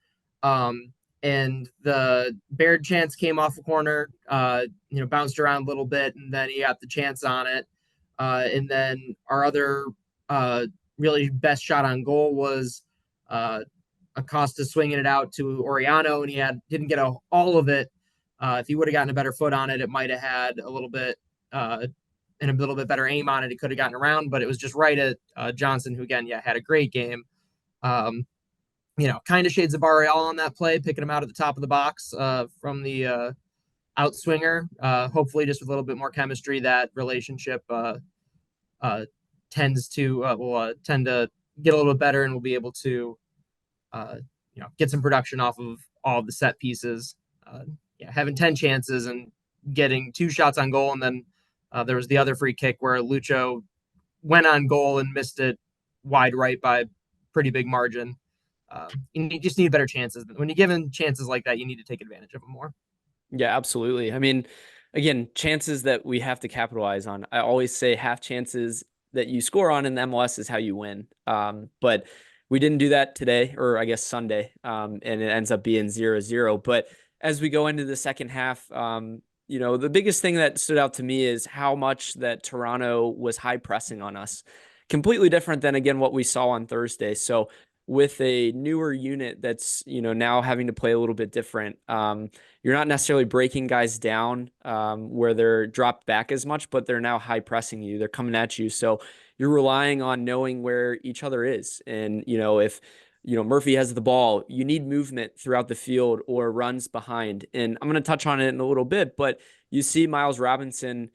And the Baird chance came off a corner, bounced around a little bit, and then he got the chance on it. And then our other really best shot on goal was Acosta swinging it out to Oriano, and he didn't get all of it. If he would have gotten a better foot on it, it might have had a little bit and a little bit better aim on it. He could have gotten around, but it was just right at Johnson, who again, had a great game. Kind of shades of Barreal on that play, picking him out at the top of the box from the outswinger. Hopefully, just with a little bit more chemistry, that relationship tends to will tend to get a little bit better, and we'll be able to get some production off of all of the set pieces. Having 10 chances and getting 2 shots on goal, and then there was the other free kick where Lucho went on goal and missed it wide right by pretty big margin. You just need better chances. When you're given chances like that, you need to take advantage of them more. Yeah, absolutely. I mean, again, chances that we have to capitalize on. I always say half chances that you score on in the MLS is how you win. But we didn't do that today, or I guess Sunday, and it ends up being 0-0. But as we go into the second half, the biggest thing that stood out to me is how much that Toronto was high pressing on us. Completely different than, again, what we saw on Thursday. So with a newer unit that's, now having to play a little bit different, you're not necessarily breaking guys down where they're dropped back as much, but they're now high pressing you. They're coming at you. So you're relying on knowing where each other is. And, if, Murphy has the ball, you need movement throughout the field or runs behind. And I'm going to touch on it in a little bit, but you see Miles Robinson,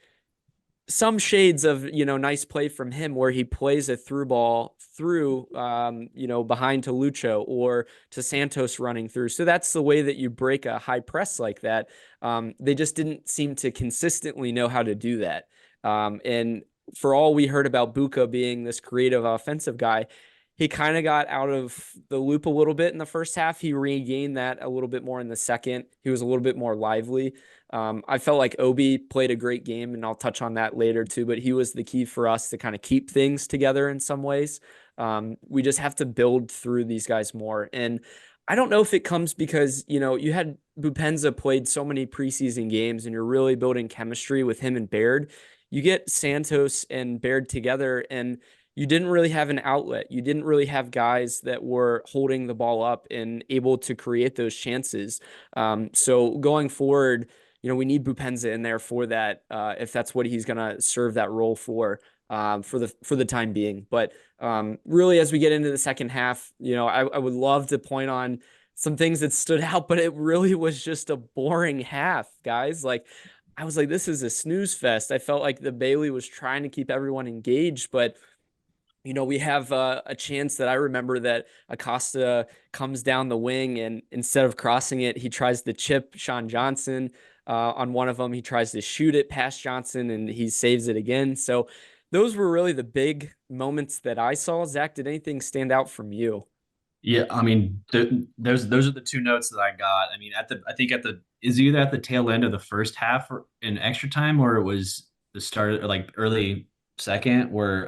some shades of, nice play from him where he plays a through ball through, behind to Lucho or to Santos running through. So that's the way that you break a high press like that. They just didn't seem to consistently know how to do that. And for all we heard about Buka being this creative offensive guy, he kind of got out of the loop a little bit in the first half. He regained that a little bit more in the second. He was a little bit more lively. I felt like Obi played a great game, and I'll touch on that later too, but he was the key for us to kind of keep things together in some ways. We just have to build through these guys more. And I don't know if it comes because, you had Bupenza played so many preseason games and you're really building chemistry with him and Baird. You get Santos and Baird together and you didn't really have an outlet. You didn't really have guys that were holding the ball up and able to create those chances. So going forward, we need Bupenza in there for that, if that's what he's going to serve that role for the time being. But really, as we get into the second half, I would love to point on some things that stood out, but it really was just a boring half, guys. Like, I was like, this is a snooze fest. I felt like the Bailey was trying to keep everyone engaged, but we have a chance that I remember that Acosta comes down the wing and instead of crossing it, he tries to chip Sean Johnson on one of them. He tries to shoot it past Johnson and he saves it again. So those were really the big moments that I saw. Zach, did anything stand out from you? Yeah, I mean, those are the 2 notes that I got. I mean, I think is either at the tail end of the first half or in extra time, or it was the start, or like early second, where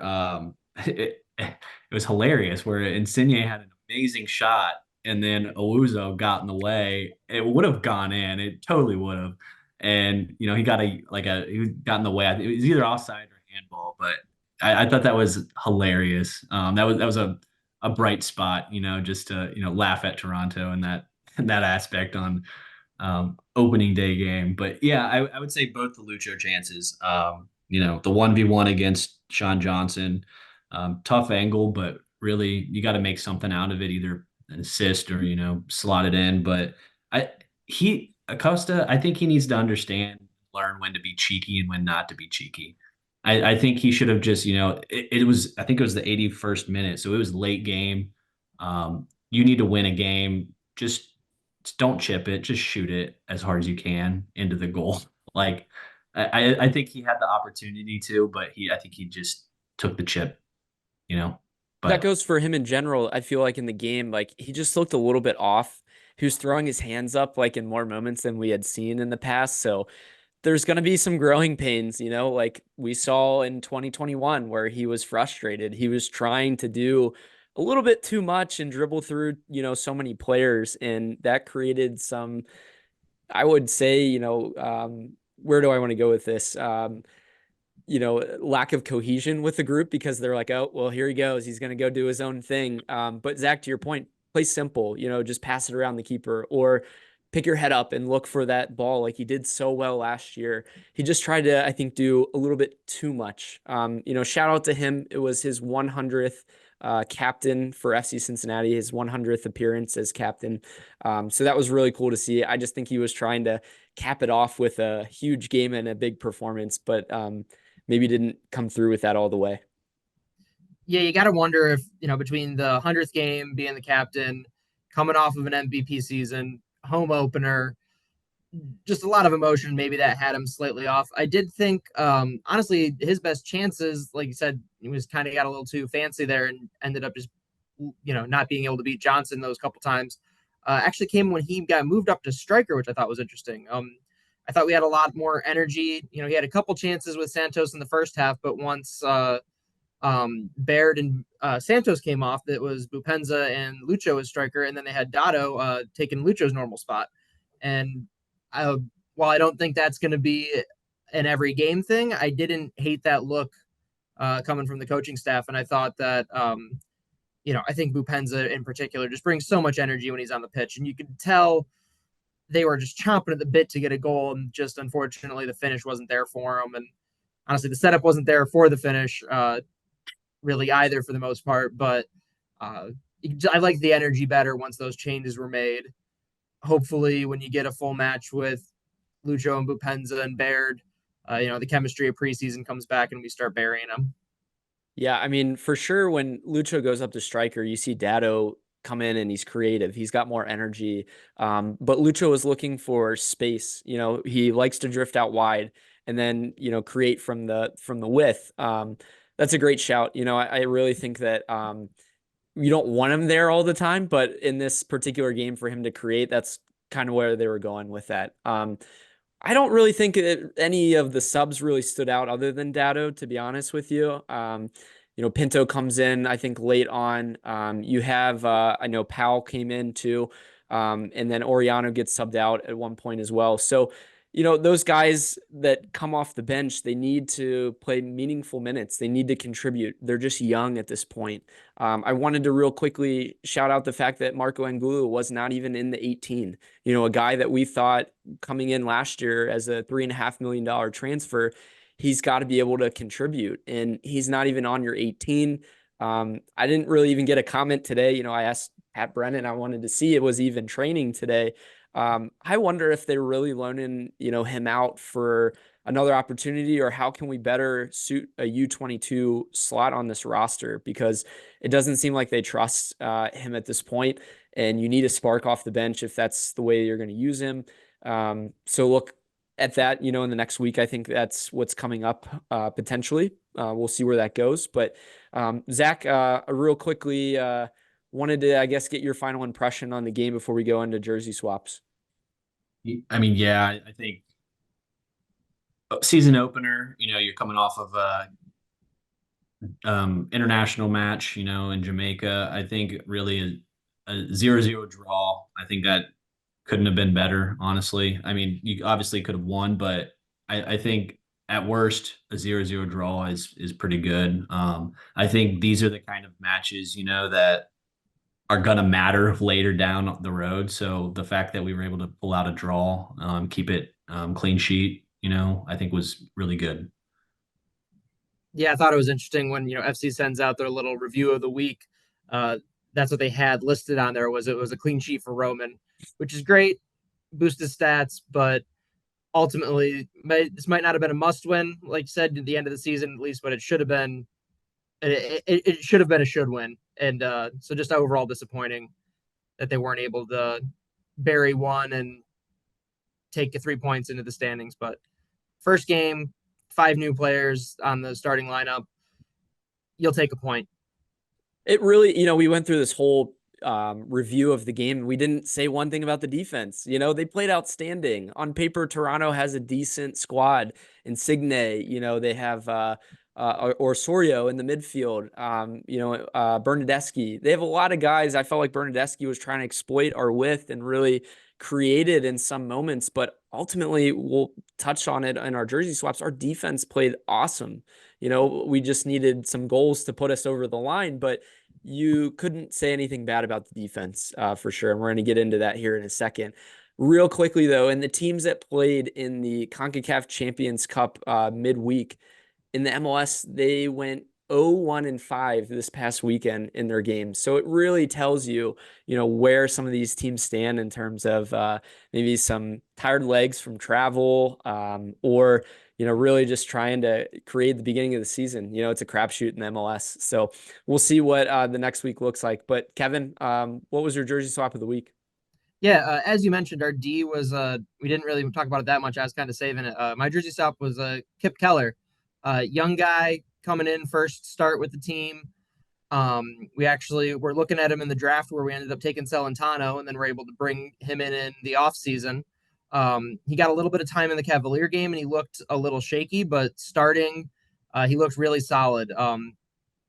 it was hilarious. Where Insigne had an amazing shot, and then Owuzo got in the way. It would have gone in. It totally would have. And he got he got in the way. It was either offside or handball, but I thought that was hilarious. That was a bright spot, just to, laugh at Toronto and that aspect on opening day game. But yeah, I would say both the Lucho chances, the 1v1 against Sean Johnson, tough angle, but really you got to make something out of it, either an assist or, slot it in. But Acosta, I think he needs to learn when to be cheeky and when not to be cheeky. I think he should have just, I think it was the 81st minute. So it was late game. You need to win a game. Just don't chip it. Just shoot it as hard as you can into the goal. Like, I think he had the opportunity to, but I think he just took the chip, But that goes for him in general. I feel like in the game, like he just looked a little bit off. He was throwing his hands up like in more moments than we had seen in the past. So there's going to be some growing pains, like we saw in 2021 where he was frustrated. He was trying to do a little bit too much and dribble through, so many players. And that created some, I would say, where do I want to go with this? Lack of cohesion with the group because they're like, oh, well, here he goes. He's going to go do his own thing. But Zach, to your point, play simple, just pass it around the keeper or pick your head up and look for that ball like he did so well last year. He just tried to, I think, do a little bit too much. Shout out to him. It was his 100th captain for FC Cincinnati, his 100th appearance as captain. So that was really cool to see. I just think he was trying to cap it off with a huge game and a big performance, but maybe didn't come through with that all the way. Yeah, you got to wonder if, between the 100th game, being the captain, coming off of an MVP season, home opener, just a lot of emotion, maybe that had him slightly off. I did think, honestly, his best chances, like you said, he was kind of got a little too fancy there and ended up just, not being able to beat Johnson those couple times. Actually came when he got moved up to striker, which I thought was interesting. I thought we had a lot more energy. He had a couple chances with Santos in the first half, but once Baird and Santos came off, that was Bupenza and Lucho as striker, and then they had Dotto taking Lucho's normal spot. And while I don't think that's going to be an every game thing, I didn't hate that look coming from the coaching staff. And I thought that, I think Bupenza in particular just brings so much energy when he's on the pitch. And you could tell they were just chomping at the bit to get a goal. And just unfortunately, the finish wasn't there for him. And honestly, the setup wasn't there for the finish really either for the most part. But I like the energy better once those changes were made. Hopefully when you get a full match with Lucho and Bupenza and Baird, the chemistry of preseason comes back and we start burying them. Yeah, I mean, for sure, when Lucho goes up to striker, you see Dado come in and he's creative. He's got more energy. But Lucho is looking for space. He likes to drift out wide and then, create from the width. That's a great shout. I really think that you don't want him there all the time, but in this particular game for him to create, that's kind of where they were going with that. I don't really think any of the subs really stood out other than Dado, to be honest with you. Pinto comes in, I think, late on. You have, I know Powell came in too, and then Oriano gets subbed out at one point as well. So, those guys that come off the bench, they need to play meaningful minutes. They need to contribute. They're just young at this point. I wanted to real quickly shout out the fact that Marco Angulu was not even in the 18. A guy that we thought coming in last year as a $3.5 million transfer, he's got to be able to contribute, and he's not even on your 18. I didn't really even get a comment today. I asked Pat Brennan, I wanted to see it was even training today. I wonder if they're really loaning, him out for another opportunity, or how can we better suit a U22 slot on this roster, because it doesn't seem like they trust him at this point, and you need a spark off the bench if that's the way you're going to use him. So look at that, in the next week. I think that's what's coming up potentially. We'll see where that goes. But Zach, real quickly, wanted to, I guess, get your final impression on the game before we go into jersey swaps. I mean, yeah, I think season opener, you're coming off of a international match, in Jamaica. I think really a 0-0 draw. I think that couldn't have been better, honestly. I mean, you obviously could have won, but I think at worst a 0-0 draw is pretty good. I think these are the kind of matches, that are going to matter later down the road. So the fact that we were able to pull out a draw, keep it clean sheet, I think was really good. Yeah, I thought it was interesting when, FC sends out their little review of the week. That's what they had listed on there, it was a clean sheet for Roman, which is great, boosted stats, but ultimately this might not have been a must win, like you said, at the end of the season, at least, but it should have been. It should have been a should win. And so just overall disappointing that they weren't able to bury one and take 3 points into the standings. But first game, 5 new players on the starting lineup. You'll take a point. It really, we went through this whole review of the game. We didn't say one thing about the defense. They played outstanding. On paper, Toronto has a decent squad. Insigne, they have Osorio in the midfield, Bernadeschi. They have a lot of guys. I felt like Bernadeschi was trying to exploit our width and really created in some moments, but ultimately we'll touch on it in our jersey swaps. Our defense played awesome. We just needed some goals to put us over the line, but you couldn't say anything bad about the defense for sure. And we're going to get into that here in a second. Real quickly though, and the teams that played in the CONCACAF Champions Cup midweek, in the MLS, they went 0-1-5 this past weekend in their games. So it really tells you, where some of these teams stand in terms of maybe some tired legs from travel, or, really just trying to create the beginning of the season. It's a crapshoot in the MLS. So we'll see what the next week looks like. But Kevin, what was your jersey swap of the week? Yeah, as you mentioned, our D was we didn't really talk about it that much. I was kind of saving it. My jersey swap was Kipp Keller, young guy coming in first start with the team. We actually were looking at him in the draft where we ended up taking Celentano, and then we're able to bring him in the offseason. He got a little bit of time in the Cavalier game, and he looked a little shaky, but starting, he looked really solid.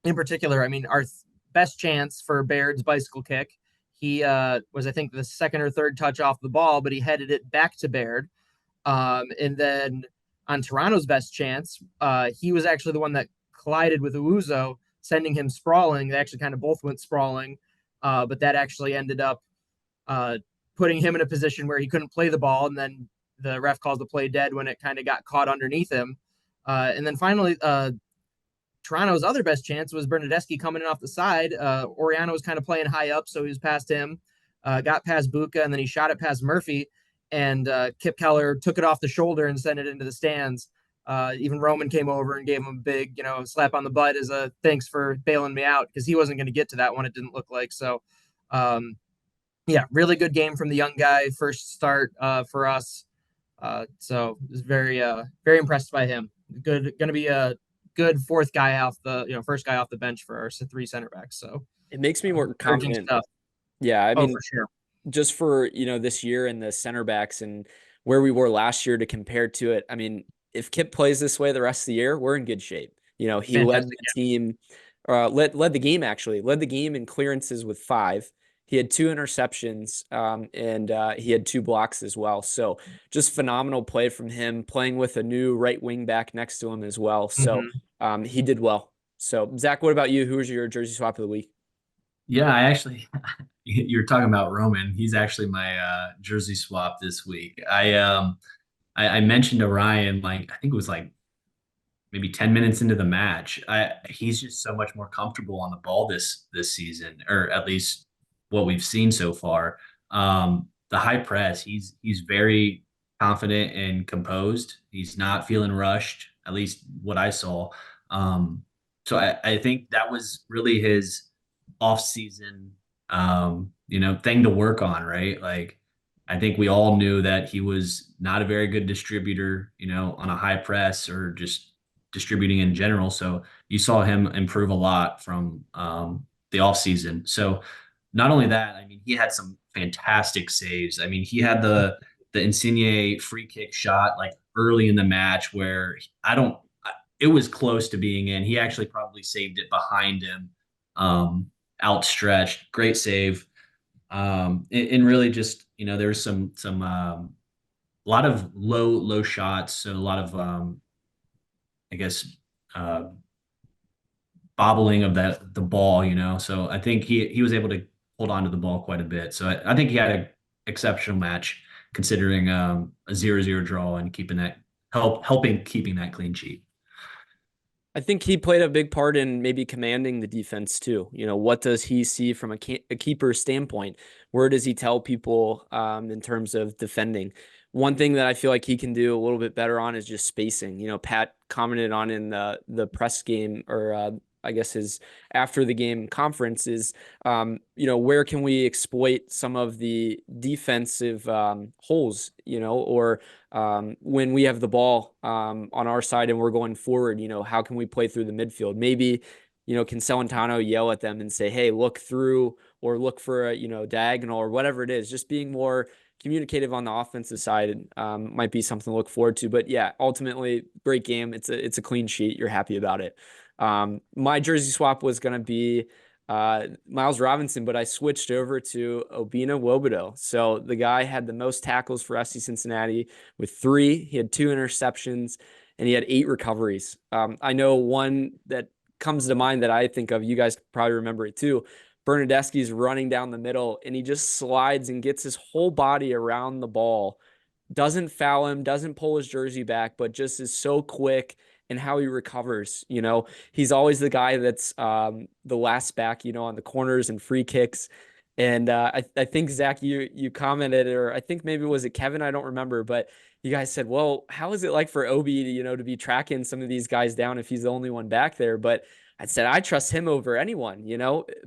In particular, I mean, our best chance for Baird's bicycle kick, he was, I think, the second or third touch off the ball, but he headed it back to Baird. And then on Toronto's best chance, he was actually the one that collided with Uzo, sending him sprawling. They actually kind of both went sprawling, but that actually ended up putting him in a position where he couldn't play the ball, and then the ref calls the play dead when it kind of got caught underneath him. And then finally, Toronto's other best chance was Bernadeschi coming in off the side. Oriano was kind of playing high up, so he was past him, got past Buka, and then he shot it past Murphy, and Kipp Keller took it off the shoulder and sent it into the stands. Even Roman came over and gave him a big, slap on the butt as a thanks for bailing me out, because he wasn't going to get to that one, it didn't look like. So, yeah, really good game from the young guy, first start for us. So was very, very impressed by him. Going to be a good fourth guy off the, first guy off the bench for our three center backs. So it makes me more confident. Stuff. Yeah, I mean, for sure. Just for, this year and the center backs and where we were last year to compare to it. I mean, if Kipp plays this way the rest of the year, we're in good shape. He Fantastic, led the team, led the game actually, led the game in clearances with 5. He had 2 interceptions, and he had 2 blocks as well. So just phenomenal play from him, playing with a new right wing back next to him as well. So he did well. So Zach, what about you? Who was your jersey swap of the week? Yeah, I actually, you're talking about Roman. He's actually my jersey swap this week. I mentioned to Ryan, like, I think it was like maybe 10 minutes into the match. He's just so much more comfortable on the ball this season, or at least what we've seen so far. The high press, he's very confident and composed. He's not feeling rushed, at least what I saw. So I think that was really his off-season thing to work on, right? Like, I think we all knew that he was not a very good distributor, on a high press or just distributing in general. So you saw him improve a lot from the offseason. So not only that, I mean, he had some fantastic saves. I mean, he had the Insigne free kick shot like early in the match where it was close to being in. He actually probably saved it behind him, outstretched. Great save. And really just, there was some a lot of low shots. So a lot of, I guess, bobbling of the ball, So I think he was able to hold on to the ball quite a bit. So I think he had an exceptional match considering a 0-0 draw and helping keeping that clean sheet. I think he played a big part in maybe commanding the defense too. What does he see from a keeper's standpoint? Where does he tell people in terms of defending? One thing that I feel like he can do a little bit better on is just spacing. Pat commented on in the press game, or I guess his after the game conference is, where can we exploit some of the defensive holes, or when we have the ball on our side and we're going forward, how can we play through the midfield? Maybe, can Celentano yell at them and say, hey, look through, or look for a, diagonal or whatever it is. Just being more communicative on the offensive side might be something to look forward to. But yeah, ultimately, great game. It's a clean sheet. You're happy about it. My jersey swap was going to be Miles Robinson, but I switched over to Obina Wobodo. So the guy had the most tackles for FC Cincinnati with 3. He had 2 interceptions and he had 8 recoveries. I know one that comes to mind that I think of, you guys probably remember it too. Bernadeschi's running down the middle and he just slides and gets his whole body around the ball. Doesn't foul him, doesn't pull his jersey back, but just is so quick and how he recovers. He's always the guy that's the last back, on the corners and free kicks. And I think, Zach, you commented, or I think maybe was it Kevin? I don't remember, but you guys said, well, how is it like for Obi to be tracking some of these guys down if he's the only one back there? But I said, I trust him over anyone,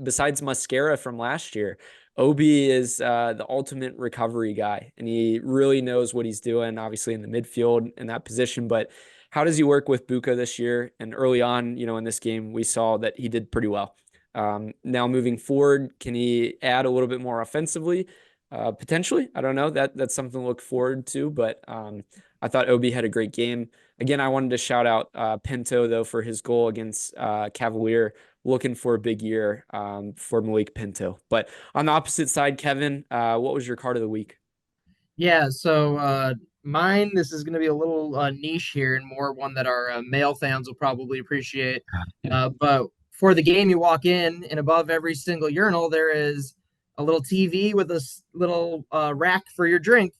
besides Mascara from last year. Obi is the ultimate recovery guy, and he really knows what he's doing, obviously in the midfield in that position. But how does he work with Buka this year? And early on, in this game, we saw that he did pretty well. Now moving forward, can he add a little bit more offensively? Potentially. I don't know. That's something to look forward to. But I thought Obi had a great game. Again, I wanted to shout out Pinto, though, for his goal against Cavalier. Looking for a big year for Malik Pinto. But on the opposite side, Kevin, what was your card of the week? Yeah, so mine, this is going to be a little niche here and more one that our male fans will probably appreciate. But for the game, you walk in, and above every single urinal, there is a little TV with a little rack for your drink.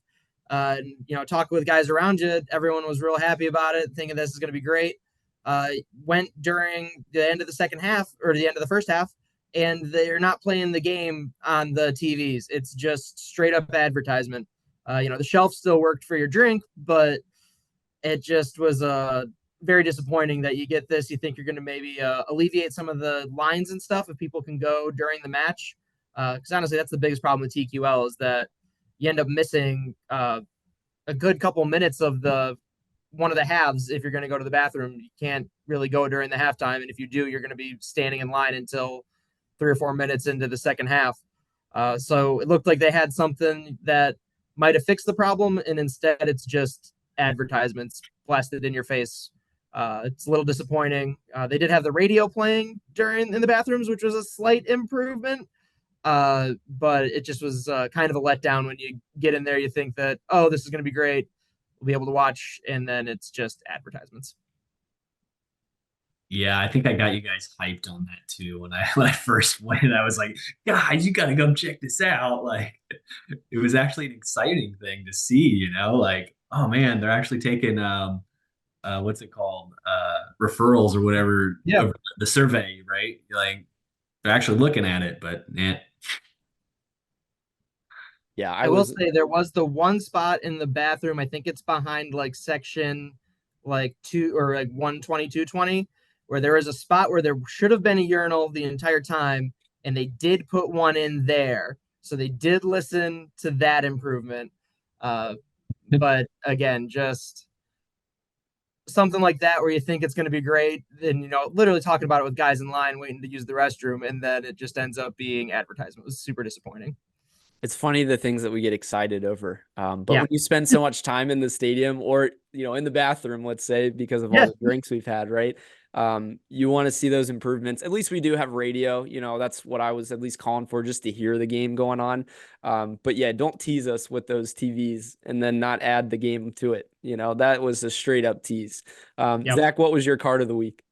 Talk with guys around you. Everyone was real happy about it, thinking this is going to be great. Went during the end of the second half or the end of the first half, and they're not playing the game on the TVs. It's just straight up advertisement. The shelf still worked for your drink, but it just was very disappointing that you get this. You think you're going to maybe alleviate some of the lines and stuff if people can go during the match. Because honestly, that's the biggest problem with TQL is that you end up missing a good couple minutes of one of the halves. If you're going to go to the bathroom, you can't really go during the halftime. And if you do, you're going to be standing in line until 3 or 4 minutes into the second half. So it looked like they had something that might have fixed the problem, and instead it's just advertisements blasted in your face. It's a little disappointing. They did have the radio playing in the bathrooms, which was a slight improvement. But it just was kind of a letdown when you get in there. You think that, oh, this is going to be great. We'll be able to watch, and then it's just advertisements. Yeah, I think I got you guys hyped on that too. When I first went, I was like, guys, you gotta come check this out. Like it was actually an exciting thing to see, like, oh man, they're actually taking what's it called? Referrals or whatever. Yeah. The survey, right? Like they're actually looking at it, but Yeah, I will say there was the one spot in the bathroom. I think it's behind like section like 2 or like 120, 220, where there is a spot where there should have been a urinal the entire time, and they did put one in there. So they did listen to that improvement. But again, just something like that where you think it's going to be great, and literally talking about it with guys in line waiting to use the restroom, and then it just ends up being advertisement. It was super disappointing. It's funny the things that we get excited over. But when you spend so much time in the stadium or, in the bathroom, let's say, because of all the drinks we've had, right? You want to see those improvements. At least we do have radio. That's what I was at least calling for, just to hear the game going on. But yeah, don't tease us with those TVs and then not add the game to it. That was a straight up tease. Zach, what was your card of the week?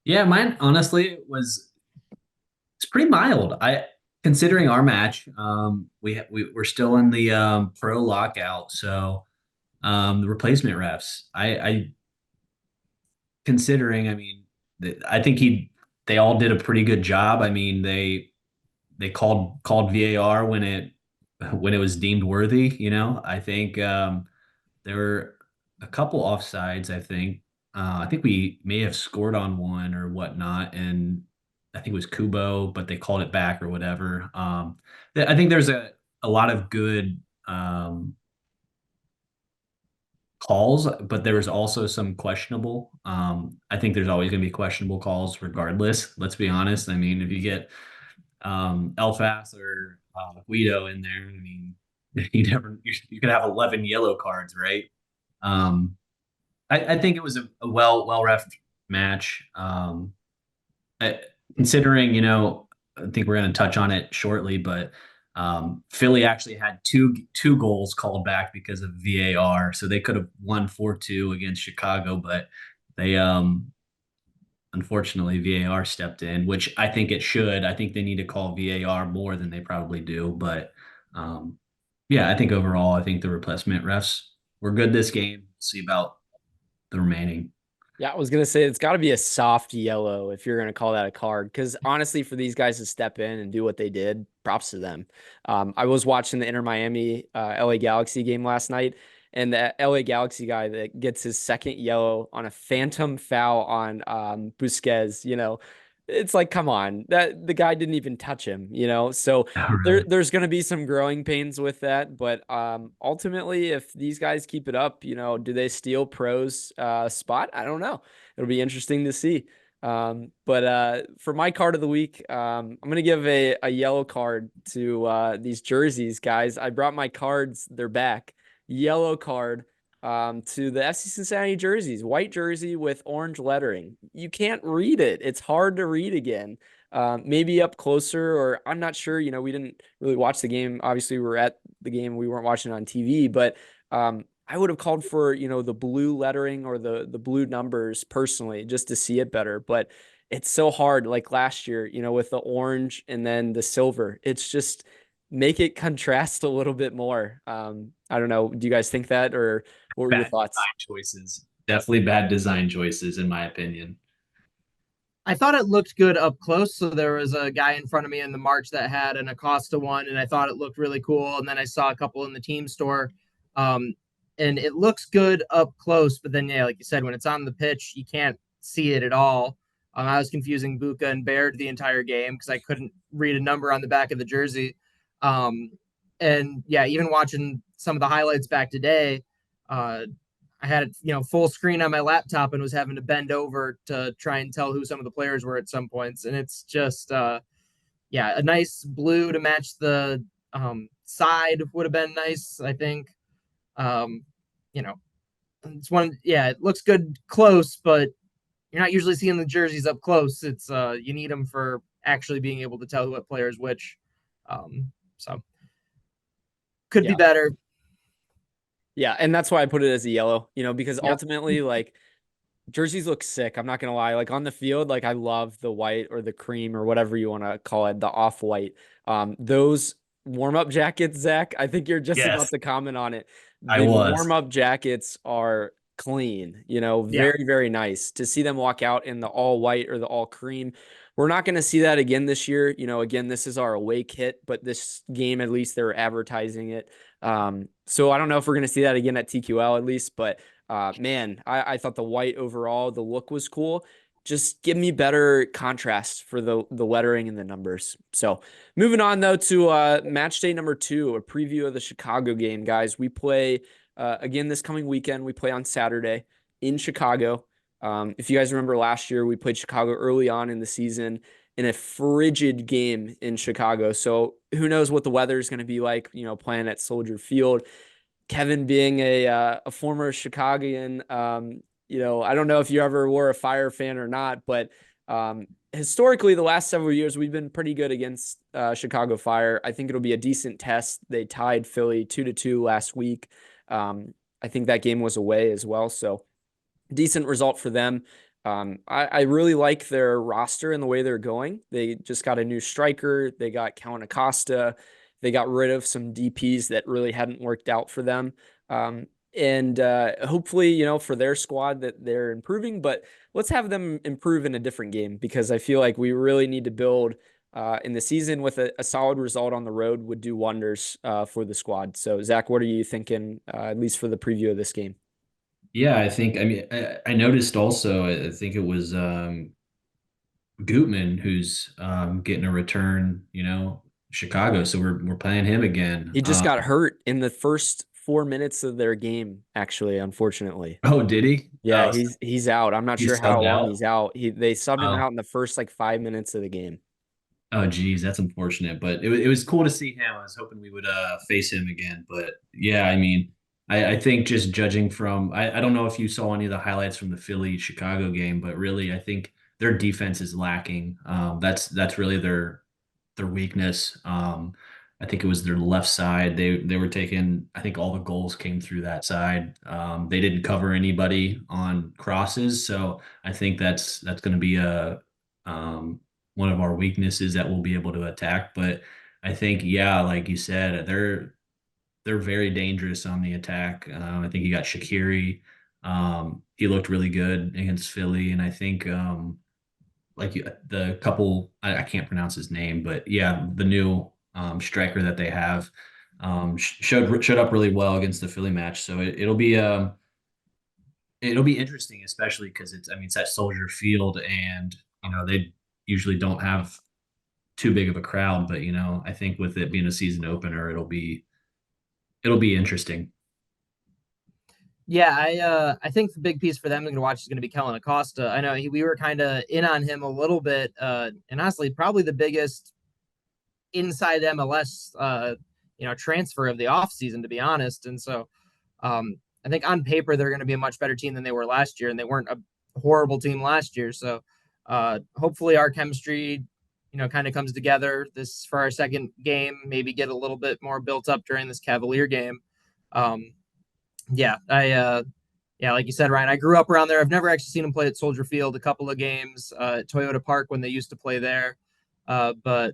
Yeah, mine honestly it's pretty mild. Considering our match, we're still in the pro lockout, so the replacement refs. Considering, I mean, I think they all did a pretty good job. I mean, they called VAR when it was deemed worthy. I think there were a couple offsides. I think we may have scored on one or whatnot, and I think it was Kubo, but they called it back or whatever. I think there's a lot of good calls, but there was also some questionable. I think there's always going to be questionable calls regardless. Let's be honest. I mean, if you get Elfas or Guido in there, I mean, you could have 11 yellow cards, right? I think it was a well ref match. Considering, I think we're going to touch on it shortly, but Philly actually had two goals called back because of VAR, so they could have won 4-2 against Chicago, but they unfortunately VAR stepped in, which I think it should. I think they need to call VAR more than they probably do, but yeah, I think overall, I think the replacement refs were good this game. We'll see about the remaining. Yeah, I was gonna say it's got to be a soft yellow if you're gonna call that a card. Because honestly, for these guys to step in and do what they did, props to them. I was watching the Inter Miami LA Galaxy game last night, and the LA Galaxy guy that gets his second yellow on a phantom foul on Busquets, it's like, come on, that the guy didn't even touch him, So Oh, really? there's going to be some growing pains with that, but ultimately, if these guys keep it up, do they steal Pro's spot? I don't know. It'll be interesting to see. But for my card of the week, I'm going to give a yellow card to these jerseys, guys. I brought my cards; they're back. Yellow card to the FC Cincinnati jerseys, white jersey with orange lettering. You can't read it. It's hard to read again. Maybe up closer, or I'm not sure. We didn't really watch the game. Obviously, we were at the game. We weren't watching it on TV, but I would have called for, the blue lettering or the blue numbers personally, just to see it better. But it's so hard, like last year, with the orange and then the silver. It's just make it contrast a little bit more. I don't know. Do you guys think that, or what were your Bad thoughts? design choices. Definitely bad design choices, in my opinion. I thought it looked good up close. So there was a guy in front of me in the March that had an Acosta one, and I thought it looked really cool. And then I saw a couple in the team store, um, and it looks good up close. But then, yeah, like you said, when it's on the pitch, you can't see it at all. I was confusing Buka and Baird the entire game because I couldn't read a number on the back of the jersey. Um, and yeah, even watching some of the highlights back today, uh, I had it, full screen on my laptop and was having to bend over to try and tell who some of the players were at some points. And it's just, yeah, a nice blue to match the side would have been nice, I think. Um, you know, it's one, yeah, it looks good close, but you're not usually seeing the jerseys up close. It's, you need them for actually being able to tell what player is which. So could be Yeah. better. Yeah. And that's why I put it as a yellow, because ultimately, like, jerseys look sick. I'm not gonna lie. Like on the field, like I love the white or the cream or whatever you want to call it, the off-white. Those warm-up jackets, Zach, I think you're just about Yes, to comment on it. I The was. warm-up jackets are clean, Yeah. very, very nice. To see them walk out in the all white or the all cream. We're not going to see that again this year. Again, this is our away kit, but this game, at least they're advertising it. So I don't know if we're going to see that again at TQL at least, but man, I thought the white overall, the look was cool. Just give me better contrast for the lettering and the numbers. So moving on though to match day number 2, a preview of the Chicago game, guys. We play again this coming weekend. We play on Saturday in Chicago. If you guys remember last year, we played Chicago early on in the season in a frigid game in Chicago. So who knows what the weather is going to be like, playing at Soldier Field. Kevin being a former Chicagoan, I don't know if you ever were a Fire fan or not, but historically, the last several years, we've been pretty good against Chicago Fire. I think it'll be a decent test. They tied Philly 2-2 last week. I think that game was away as well, so decent result for them. I really like their roster and the way they're going. They just got a new striker. They got Count Acosta. They got rid of some DPs that really hadn't worked out for them. And hopefully, for their squad that they're improving, but let's have them improve in a different game because I feel like we really need to build in the season with a solid result on the road would do wonders for the squad. So, Zach, what are you thinking, at least for the preview of this game? Yeah, I mean, I noticed also, I think it was Gutman who's getting a return, Chicago. So we're playing him again. He just got hurt in the first 4 minutes of their game, actually, unfortunately. Oh, did he? Yeah, Oh, so he's out. I'm not sure he's how subbed long out. he's out. They subbed him Oh, out in the first like 5 minutes of the game. oh, geez, that's unfortunate. But it was cool to see him. I was hoping we would face him again. But yeah, I mean, I think just judging from, I don't know if you saw any of the highlights from the Philly Chicago game, but really, I think their defense is lacking. That's really their weakness. I think it was their left side. They were taking. I think all the goals came through that side. They didn't cover anybody on crosses, so I think that's going to be a one of our weaknesses that we'll be able to attack. But I think, yeah, like you said, they're very dangerous on the attack. I think you got Shaqiri. He looked really good against Philly, and I think the couple I can't pronounce his name, but yeah, the new striker that they have showed up really well against the Philly match. So it'll be interesting, especially because it's at Soldier Field, and they usually don't have too big of a crowd, but I think with it being a season opener, it'll be interesting. Yeah, I think the big piece for them to watch is going to be Kellen Acosta. I know we were kind of in on him a little bit, and honestly, probably the biggest inside MLS transfer of the offseason, to be honest. And so I think on paper they're going to be a much better team than they were last year, and they weren't a horrible team last year. So hopefully our chemistry kind of comes together this for our second game, maybe get a little bit more built up during this Cavalier game. Yeah, like you said, Ryan, I grew up around there. I've never actually seen him play at Soldier Field, a couple of games at Toyota Park when they used to play there. But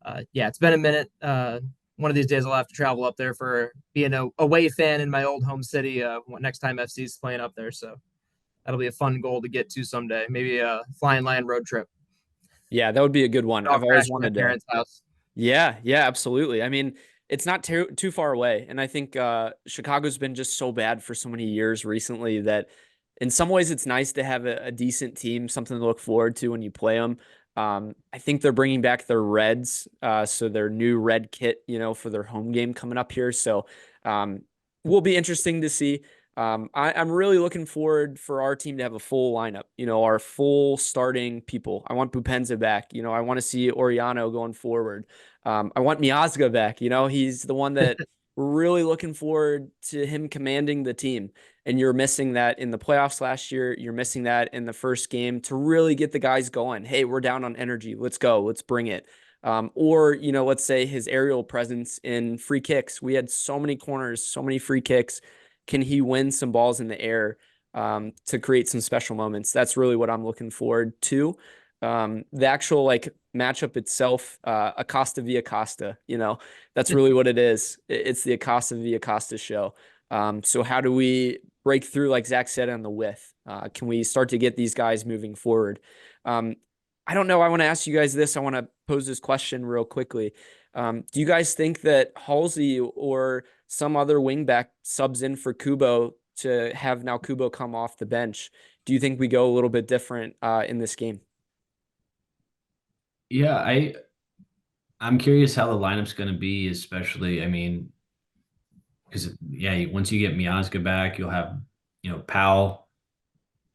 it's been a minute. One of these days I'll have to travel up there for being a away fan in my old home city next time FC is playing up there. So that'll be a fun goal to get to someday. Maybe a Flyin Lion road trip. Yeah, that would be a good one. I've always wanted my parents' house. Yeah, absolutely. I mean, it's not too far away. And I think Chicago's been just so bad for so many years recently that in some ways it's nice to have a decent team, something to look forward to when you play them. I think they're bringing back their Reds, so their new red kit, for their home game coming up here. So will be interesting to see. I'm really looking forward for our team to have a full lineup, our full starting people. I want Bupenza back. I want to see Oriano going forward. I want Miazga back. He's the one that we're really looking forward to him commanding the team. And you're missing that in the playoffs last year. You're missing that in the first game to really get the guys going. Hey, we're down on energy. Let's go. Let's bring it. Or, let's say his aerial presence in free kicks. We had so many corners, so many free kicks. Can he win some balls in the air to create some special moments? That's really what I'm looking forward to. The actual matchup itself, Acosta via Costa, that's really what it is. It's the Acosta via Costa show. So how do we break through, like Zach said, on the width? Can we start to get these guys moving forward? I don't know. I want to ask you guys this. I want to pose this question real quickly. Do you guys think that Halsey or some other wingback subs in for Kubo to have now Kubo come off the bench? Do you think we go a little bit different in this game? Yeah, I'm curious how the lineup's going to be, especially, because once you get Miazga back, you'll have, Powell.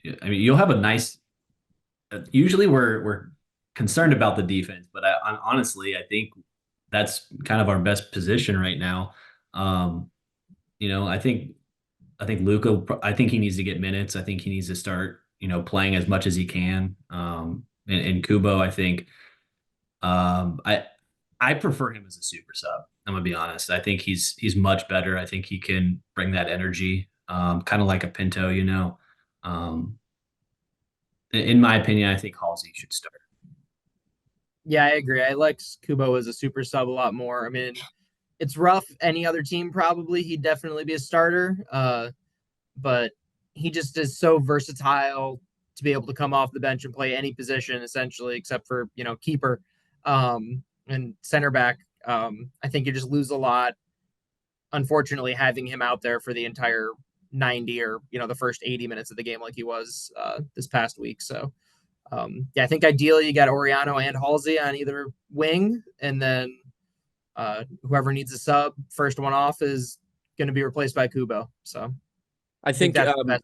You'll have a nice. Usually, we're concerned about the defense, but honestly, I think that's kind of our best position right now. I think Luka. I think he needs to get minutes. I think he needs to start, playing as much as he can. And Kubo, I think. I prefer him as a super sub. I'm gonna be honest. I think he's much better. I think he can bring that energy, kind of like a Pinto. In my opinion, I think Halsey should start. Yeah, I agree. I like Kubo as a super sub a lot more. I mean, it's rough. Any other team, probably he'd definitely be a starter. But he just is so versatile to be able to come off the bench and play any position essentially, except for keeper and center back. I think you just lose a lot. Unfortunately, having him out there for the entire 90 or the first 80 minutes of the game like he was this past week. So I think ideally you got Oriano and Halsey on either wing, and then whoever needs a sub, first one off is going to be replaced by Kubo. So I think that's the best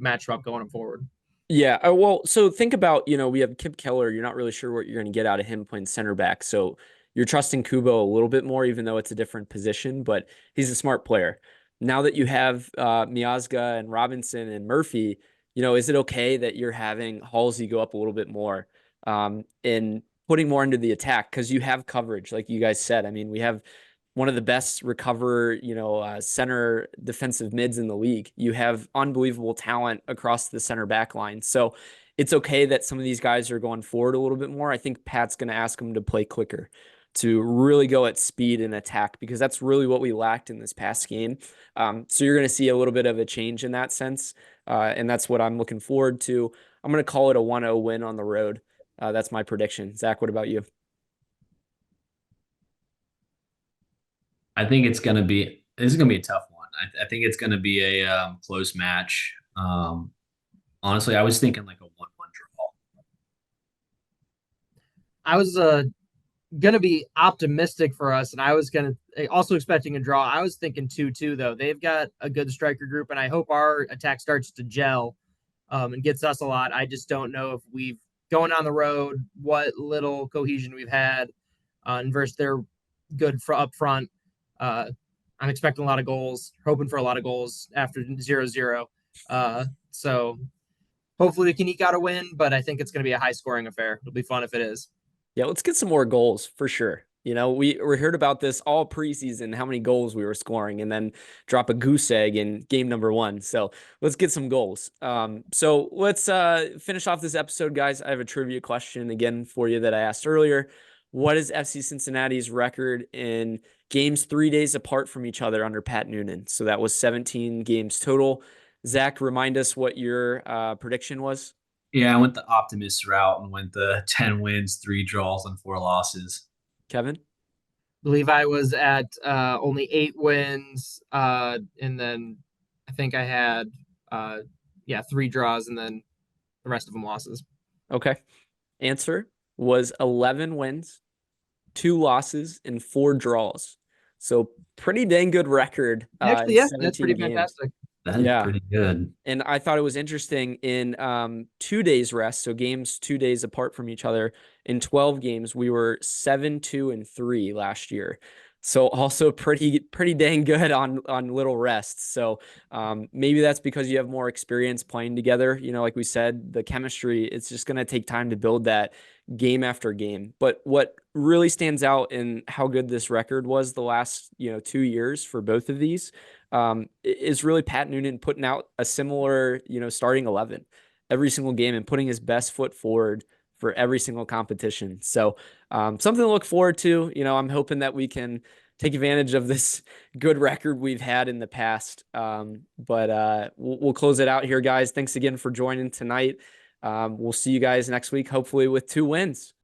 matchup going forward. Yeah. Well, so think about, we have Kipp Keller. You're not really sure what you're going to get out of him playing center back. So you're trusting Kubo a little bit more, even though it's a different position, but he's a smart player. Now that you have Miazga and Robinson and Murphy, is it okay that you're having Halsey go up a little bit more and putting more into the attack? Because you have coverage, like you guys said. I mean, we have one of the best recover, center defensive mids in the league. You have unbelievable talent across the center back line. So it's okay that some of these guys are going forward a little bit more. I think Pat's going to ask them to play quicker. to really go at speed and attack, because that's really what we lacked in this past game. So you're going to see a little bit of a change in that sense. And that's what I'm looking forward to. I'm going to call it a 1-0 win on the road. That's my prediction. Zach, what about you? I think this is going to be a tough one. I think it's going to be a close match. Honestly, I was thinking like a 1-1 draw. I was gonna be optimistic for us, and I was gonna also expecting a draw. I was thinking 2-2 though. They've got a good striker group, and I hope our attack starts to gel and gets us a lot. I just don't know if we've going on the road, what little cohesion we've had, and versus they're good for up front. I'm expecting a lot of goals, hoping for a lot of goals after 0-0. So hopefully we can eke out a win, but I think it's going to be a high scoring affair. It'll be fun if it is. Yeah, let's get some more goals for sure. You know, we heard about this all preseason, how many goals we were scoring, and then drop a goose egg in game number 1. So let's get some goals. So let's finish off this episode, guys. I have a trivia question again for you that I asked earlier. What is FC Cincinnati's record in games 3 days apart from each other under Pat Noonan? So that was 17 games total. Zach, remind us what your prediction was. Yeah, I went the optimist route and went the 10 wins, 3 draws, and 4 losses. Kevin? I believe I was at only 8 wins, and then I think I had 3 draws, and then the rest of them losses. Okay. Answer was 11 wins, 2 losses, and 4 draws. So pretty dang good record. Actually, yeah, that's pretty fantastic. That is pretty good. And I thought it was interesting in 2 days rest, so games 2 days apart from each other. In 12 games, we were 7-2-3 last year. So also pretty dang good on little rests. So maybe that's because you have more experience playing together. You know, like we said, the chemistry, it's just going to take time to build that game after game. But what really stands out in how good this record was the last 2 years for both of these is really Pat Noonan putting out a similar starting 11 every single game and putting his best foot forward for every single competition. So something to look forward to. I'm hoping that we can take advantage of this good record we've had in the past. But we'll close it out here, guys. Thanks again for joining tonight. We'll see you guys next week, hopefully with 2 wins.